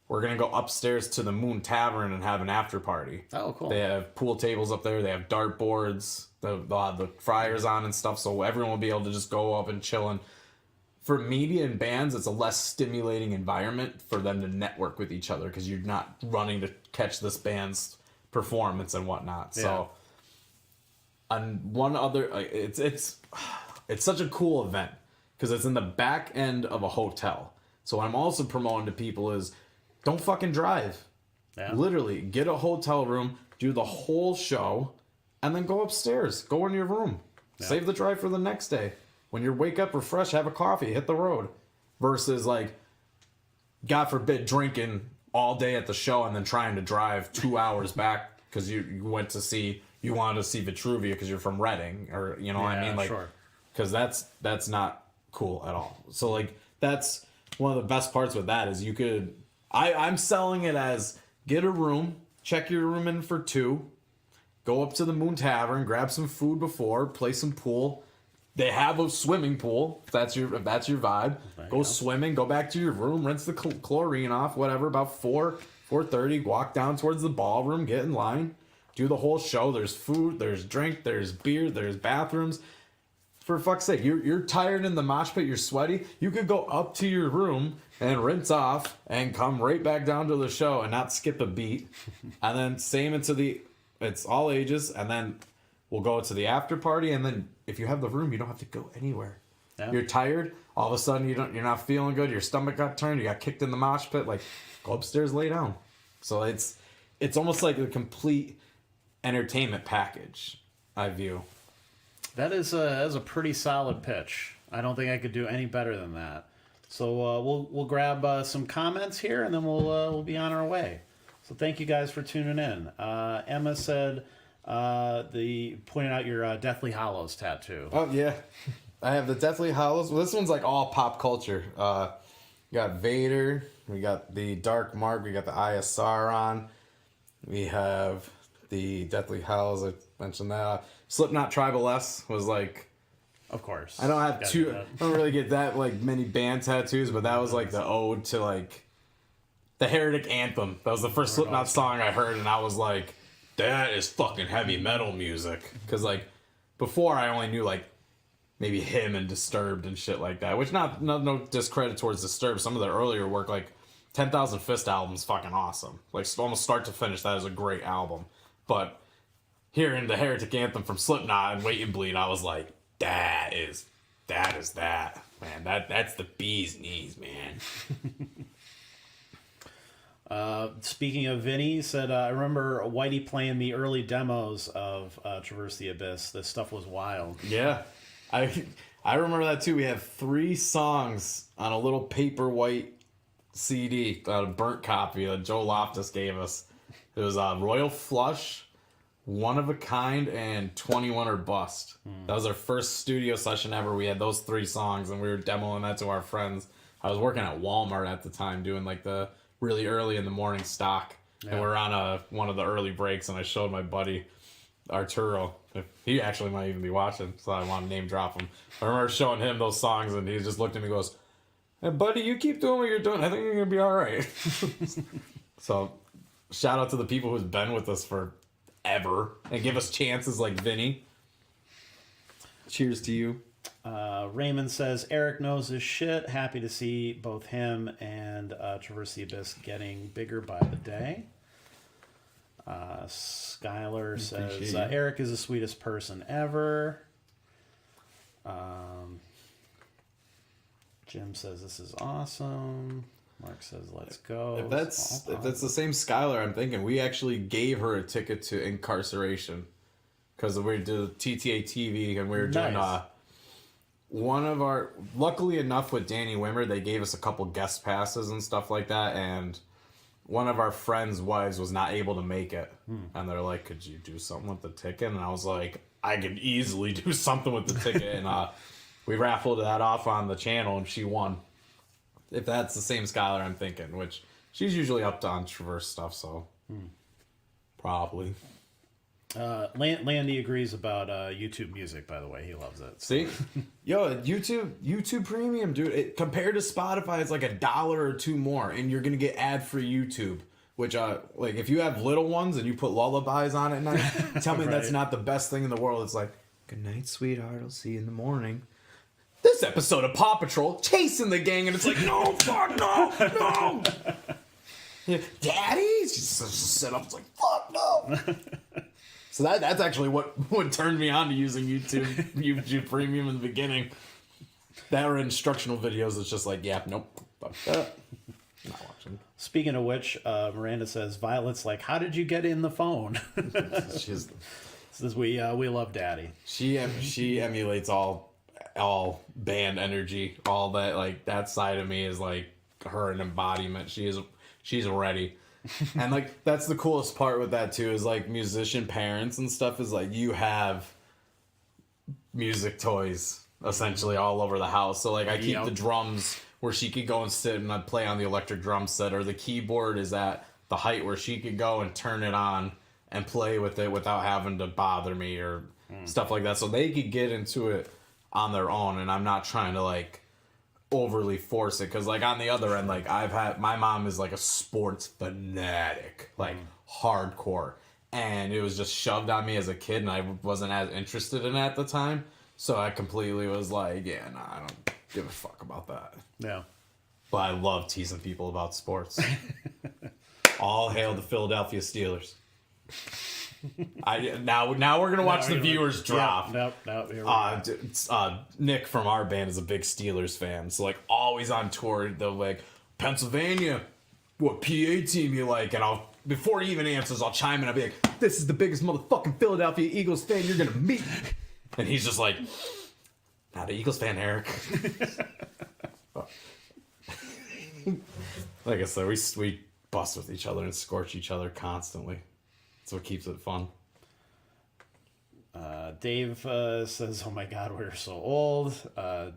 we're gonna go upstairs to the Moon Tavern and have an after party. Oh, cool. They have pool tables up there. They have dart boards. They'll have the fryers on and stuff, so everyone will be able to just go up and chill. And for media and bands, it's a less stimulating environment for them to network with each other because you're not running to catch this band's performance and whatnot. Yeah. So, and one other, it's such a cool event because it's in the back end of a hotel. So what I'm also promoting to people is don't fucking drive. Yeah. Literally, get a hotel room, do the whole show, and then go upstairs. Go in your room. Yeah. Save the drive for the next day. When you wake up refreshed, have a coffee, hit the road. Versus like, God forbid, drinking all day at the show and then trying to drive 2 hours back because you wanted to see Vitruvia because you're from Reading, or you know what I mean, like, sure. because that's not cool at all. So like that's one of the best parts with that is you could. I'm selling it as get a room, check your room in for 2, go up to the Moon Tavern, grab some food before, play some pool. They have a swimming pool. If that's your vibe, go swimming. Go back to your room, rinse the chlorine off. Whatever. About 4:30. Walk down towards the ballroom. Get in line. Do the whole show. There's food. There's drink. There's beer. There's bathrooms. For fuck's sake, you're tired in the mosh pit. You're sweaty. You could go up to your room and rinse off and come right back down to the show and not skip a beat. And then same it's all ages. And then we'll go to the after party, and then if you have the room, you don't have to go anywhere. Yeah. You're tired. All of a sudden, you're not feeling good. Your stomach got turned. You got kicked in the mosh pit. Like, go upstairs, lay down. So it's almost like a complete entertainment package. I view. That is a pretty solid pitch. I don't think I could do any better than that. So we'll grab some comments here, and then we'll be on our way. So thank you guys for tuning in. Emma said. Pointed out your Deathly Hallows tattoo. Oh yeah, I have the Deathly Hallows. Well, this one's like all pop culture. We got Vader. We got the Dark Mark. We got the ISR on. We have the Deathly Hallows. I mentioned that. Slipknot Tribal S was like. Of course. I don't have I don't really get that like many band tattoos, but that was like the ode to like the Heretic Anthem. That was the first Slipknot song I heard, and I was like. That is fucking heavy metal music. Because, like, before I only knew, like, maybe him and Disturbed and shit like that. Which, no discredit towards Disturbed. Some of the earlier work, like, 10,000 Fist album's fucking awesome. Like, almost start to finish, that is a great album. But hearing the Heretic Anthem from Slipknot and Wait and Bleed, I was like, that is that. Man, that's the bee's knees, man. Speaking of Vinny, he said, I remember Whitey playing the early demos of Traverse the Abyss. This stuff was wild. Yeah. I remember that too. We have 3 songs on a little paper white CD, a burnt copy that Joe Loftus gave us. It was Royal Flush, One of a Kind, and 21 or Bust. That was our first studio session ever. We had those 3 songs, and we were demoing that to our friends. I was working at Walmart at the time doing like the really early in the morning stock, and we were on one of the early breaks, and I showed my buddy Arturo. He actually might even be watching, so I want to name drop him. I remember showing him those songs, and he just looked at me and goes, "Hey, buddy, you keep doing what you're doing. I think you're gonna be all right." So shout out to the people who's been with us forever and give us chances like Vinny. Cheers to you. Raymond says, Eric knows his shit. Happy to see both him and Traverse the Abyss getting bigger by the day. Skylar says, Eric is the sweetest person ever. Jim says this is awesome. Mark says let's go. If that's the same Skylar I'm thinking, we actually gave her a ticket to incarceration because we did TTA TV and we were doing Nice. one of our, luckily enough with Danny Wimmer, they gave us a couple guest passes and stuff like that, and one of our friends' wives was not able to make it. And they're like, could you do something with the ticket? And I was like, I could easily do something with the ticket. And we raffled that off on the channel and she won. If that's the same Skylar I'm thinking, which she's usually up to on Traverse stuff, so probably. Landy agrees about YouTube Music, by the way. He loves it. See? Yo, YouTube Premium, dude. Compared to Spotify, it's like $1 or $2 more, and you're going to get ad-free YouTube. Which, like, if you have little ones and you put lullabies on at night, tell me that's not the best thing in the world. It's like, good night, sweetheart. I'll see you in the morning. This episode of Paw Patrol, chasing the gang, and it's like, no, fuck, no. Yeah, Daddy? Just sit up, it's like, fuck, no. So that's actually what turned me on to using YouTube Premium in the beginning. That or instructional videos, it's just like, yeah, nope, fuck that. Not watching. Speaking of which, Miranda says, Violet's like, how did you get in the phone? She's, Says we love Daddy. she emulates all band energy, all that, like, that side of me is like her an embodiment. She's ready. And like that's the coolest part with that too, is like musician parents and stuff, is like you have music toys essentially all over the house. So like I keep the drums where she could go and sit and I'd play on the electric drum set, or the keyboard is at the height where she could go and turn it on and play with it without having to bother me or stuff like that. So they could get into it on their own, and I'm not trying to like overly force it, because like on the other end, like my mom is like a sports fanatic, like hardcore, and it was just shoved on me as a kid, and I wasn't as interested in it at the time, so I completely was like, yeah, nah, I don't give a fuck about that. Yeah. But I love teasing people about sports. All hail the Philadelphia Steelers. Now we're gonna watch the viewers drop. Here we go. Nick from our band is a big Steelers fan, so like always on tour they'll like, Pennsylvania, what PA team you like? And I'll, before he even answers, I'll chime in. I'll be like, this is the biggest motherfucking Philadelphia Eagles fan you're gonna meet. And he's just like, not an Eagles fan, Eric. Like I said, we bust with each other and scorch each other constantly. That's what keeps it fun. Dave says, oh my God, we're so old.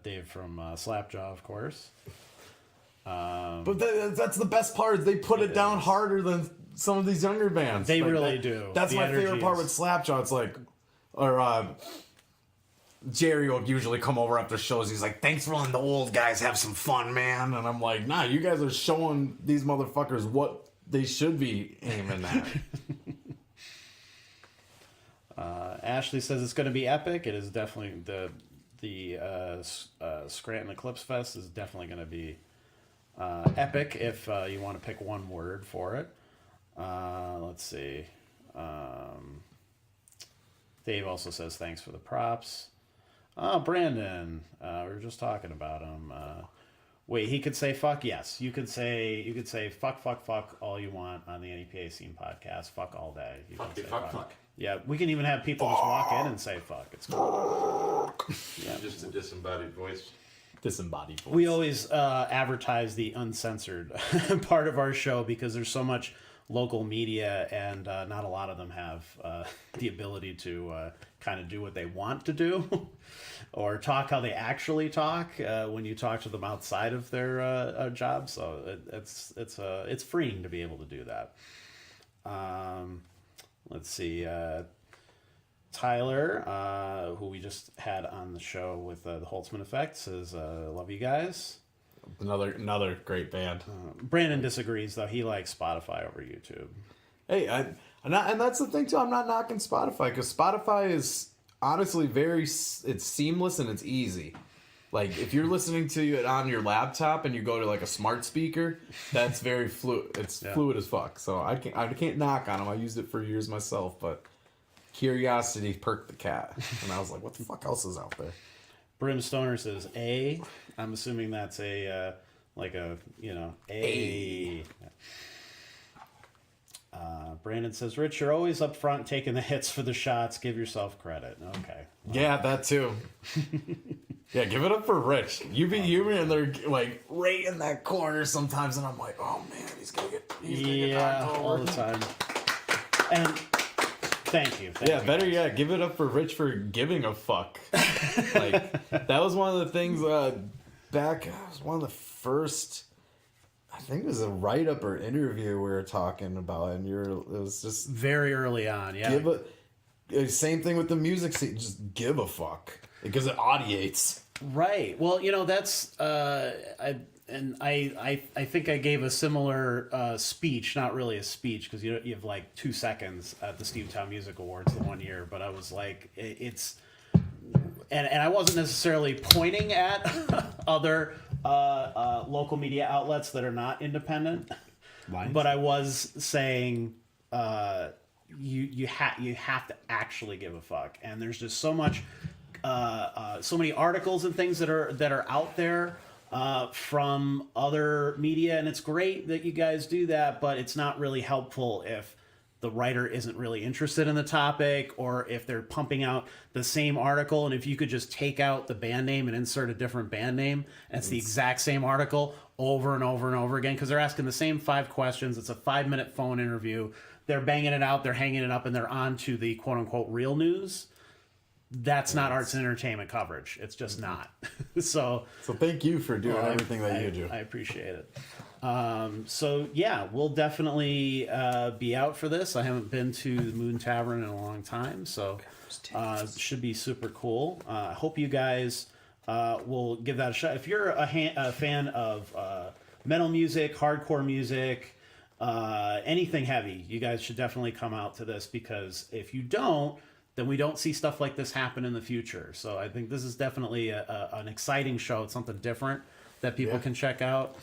Dave from Slapjaw, of course. But that's the best part, is they put it down harder than some of these younger bands. They like really that, do. That's The my favorite energy part is- with Slapjaw. It's like, or Jerry will usually come over after shows. He's like, thanks for letting the old guys have some fun, man. And I'm like, nah, you guys are showing these motherfuckers what they should be aiming at. Ashley says it's going to be epic. It is definitely the Scranton EclipseFest is definitely going to be epic if you want to pick one word for it. Let's see. Dave also says thanks for the props. Oh, Brandon, we were just talking about him. Wait, he could say fuck? Yes, you could say fuck all you want on the NEPA Scene podcast. Fuck all day. You can say Fuck. Yeah, we can even have people just walk in and say fuck. It's cool. Yeah. Just a disembodied voice. Disembodied voice. We always advertise the uncensored part of our show because there's so much local media, and not a lot of them have the ability to kind of do what they want to do or talk how they actually talk when you talk to them outside of their job. So it's freeing to be able to do that. Let's see. Tyler, who we just had on the show with the Holtzman Effect, says, love you guys. Another great band. Brandon disagrees, though. He likes Spotify over YouTube. Hey, and that's the thing, too. I'm not knocking Spotify, because Spotify is honestly it's seamless and it's easy. Like, if you're listening to it on your laptop and you go to, like, a smart speaker, that's very fluid. It's fluid as fuck. So I can't knock on them. I used it for years myself, but curiosity perked the cat. And I was like, what the fuck else is out there? Brimstoner says A. I'm assuming that's a A. Brandon says, Rich, you're always up front taking the hits for the shots. Give yourself credit. Okay. Yeah, that too. Yeah, give it up for Rich. You and they're like right in that corner sometimes, and I'm like, oh man, he's gonna get knocked over. All the time. And thank you. Better yet, give it up for Rich for giving a fuck. Like that was one of the things back. It was one of the first. I think it was a write-up or interview we were talking about, and it was just very early on. Yeah. Same thing with the music scene. Just give a fuck because it audiates. Right. Well, that's I think I gave a similar speech, not really a speech because you have like 2 seconds at the Steamtown Music Awards the one year, but I was like, it's. And I wasn't necessarily pointing at other local media outlets that are not independent, but I was saying you have to actually give a fuck. And there's just so much, so many articles and things that are out there from other media, and it's great that you guys do that, but it's not really helpful if the writer isn't really interested in the topic, or if they're pumping out the same article, and if you could just take out the band name and insert a different band name, and it's the exact same article over and over and over again, because they're asking the same 5 questions. It's a 5-minute phone interview. They're banging it out, they're hanging it up, and they're on to the quote-unquote real news. That's not arts and entertainment coverage. It's just not. So thank you for doing everything that you do. I appreciate it. So yeah, we'll definitely be out for this. I haven't been to the Moon Tavern in a long time, so should be super cool. I hope you guys will give that a shot. If you're a fan of metal music, hardcore music, anything heavy, you guys should definitely come out to this, because if you don't, then we don't see stuff like this happen in the future. So I think this is definitely an exciting show. It's something different that people can check out.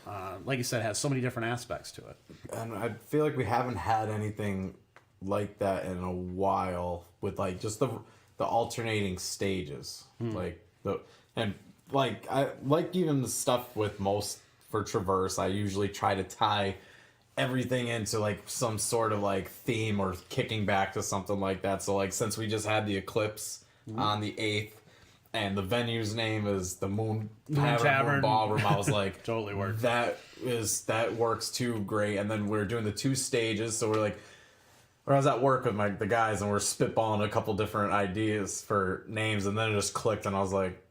Like you said, it has so many different aspects to it. And I feel like we haven't had anything like that in a while, with like just the alternating stages. I like even the stuff with most for Traverse, I usually try to tie everything into like some sort of like theme or kicking back to something like that. So like, since we just had the Eclipse on the 8th, and the venue's name is the Moon Tavern Ballroom, I was like, totally works. That works too great. And then we're doing the 2 stages, so we're like, I was at work with the guys, and we're spitballing a couple different ideas for names, and then it just clicked, and I was like,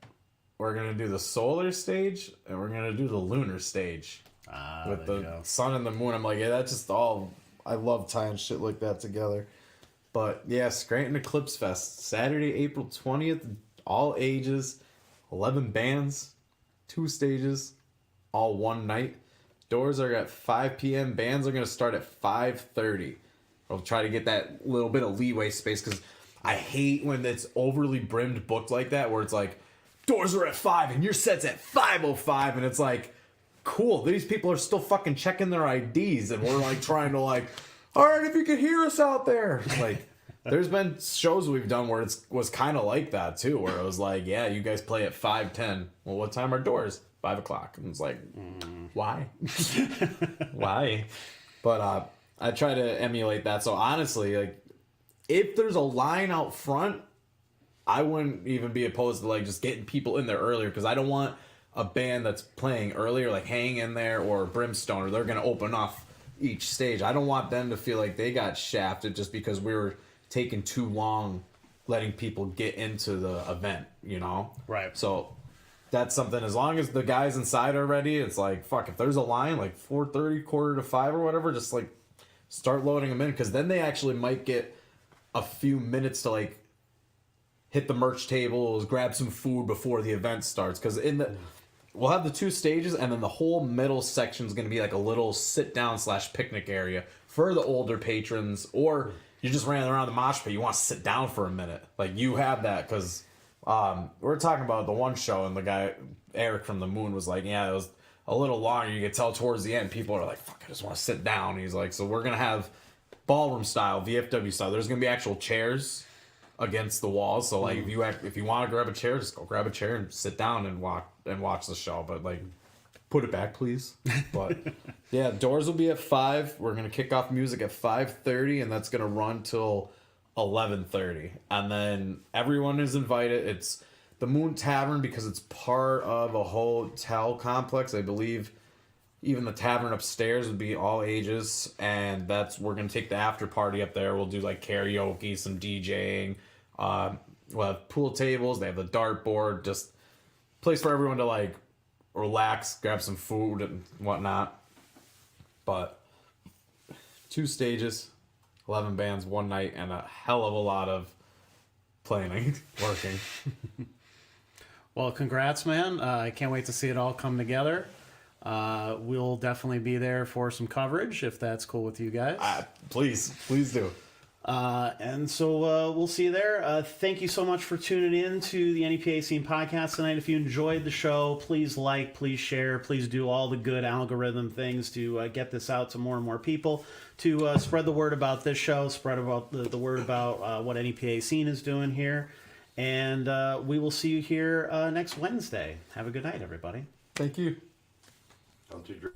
we're gonna do the solar stage and we're gonna do the lunar stage with the sun and the moon. I'm like, yeah, that's just all. I love tying shit like that together. But yeah, Scranton EclipseFest, Saturday, April 20th. All ages, 11 bands, 2 stages, all one night. Doors are at 5 p.m. Bands are going to start at 5:30. I'll try to get that little bit of leeway space, because I hate when it's overly brimmed booked like that, where it's like, doors are at 5 and your set's at 5:05, and it's like, cool, these people are still fucking checking their IDs, and we're like trying to like, all right, if you can hear us out there. Like, there's been shows we've done where it was kind of like that too, where it was like, yeah, you guys play at 5:10. Well, what time are doors? 5 o'clock. And it's like, why? Why? But I try to emulate that. So honestly, like, if there's a line out front, I wouldn't even be opposed to like just getting people in there earlier, because I don't want a band that's playing earlier, like Hang In There or Brimstone, or they're going to open off each stage. I don't want them to feel like they got shafted just because we were taking too long letting people get into the event, you know? Right. So that's something, as long as the guys inside are ready, it's like, fuck, if there's a line like 4:30, 4:45 or whatever, just like start loading them in, because then they actually might get a few minutes to like hit the merch tables, grab some food before the event starts. Because we'll have the 2 stages, and then the whole middle section is going to be like a little sit-down / picnic area for the older patrons, or you just ran around the mosh pit, you want to sit down for a minute. Like, you have that, because we're talking about the one show, and the guy, Eric from the Moon, was like, yeah, it was a little longer. You could tell towards the end, people are like, fuck, I just want to sit down. And he's like, so we're going to have ballroom style, VFW style. There's going to be actual chairs against the wall. So like if you want to grab a chair, just go grab a chair and sit down and watch the show. But like, put it back, please. But yeah, doors will be at 5. We're gonna kick off music at 5:30, and that's gonna run till 11:30. And then everyone is invited. It's the Moon Tavern because it's part of a hotel complex, I believe. Even the tavern upstairs would be all ages, and we're gonna take the after party up there. We'll do like karaoke, some DJing. We'll have pool tables. They have the dartboard. Just place for everyone to like relax, grab some food and whatnot. But 2 stages, 11 bands, 1 night, and a hell of a lot of planning, working. Well, congrats, man. I can't wait to see it all come together. We'll definitely be there for some coverage if that's cool with you guys. Please do. And so we'll see you there. Thank you so much for tuning in to the NEPA Scene Podcast tonight. If you enjoyed the show, please like, please share, please do all the good algorithm things to get this out to more and more people, to spread the word about this show, spread about the word about what NEPA Scene is doing here. And we will see you here next Wednesday. Have a good night, everybody. Thank you. Don't you drink.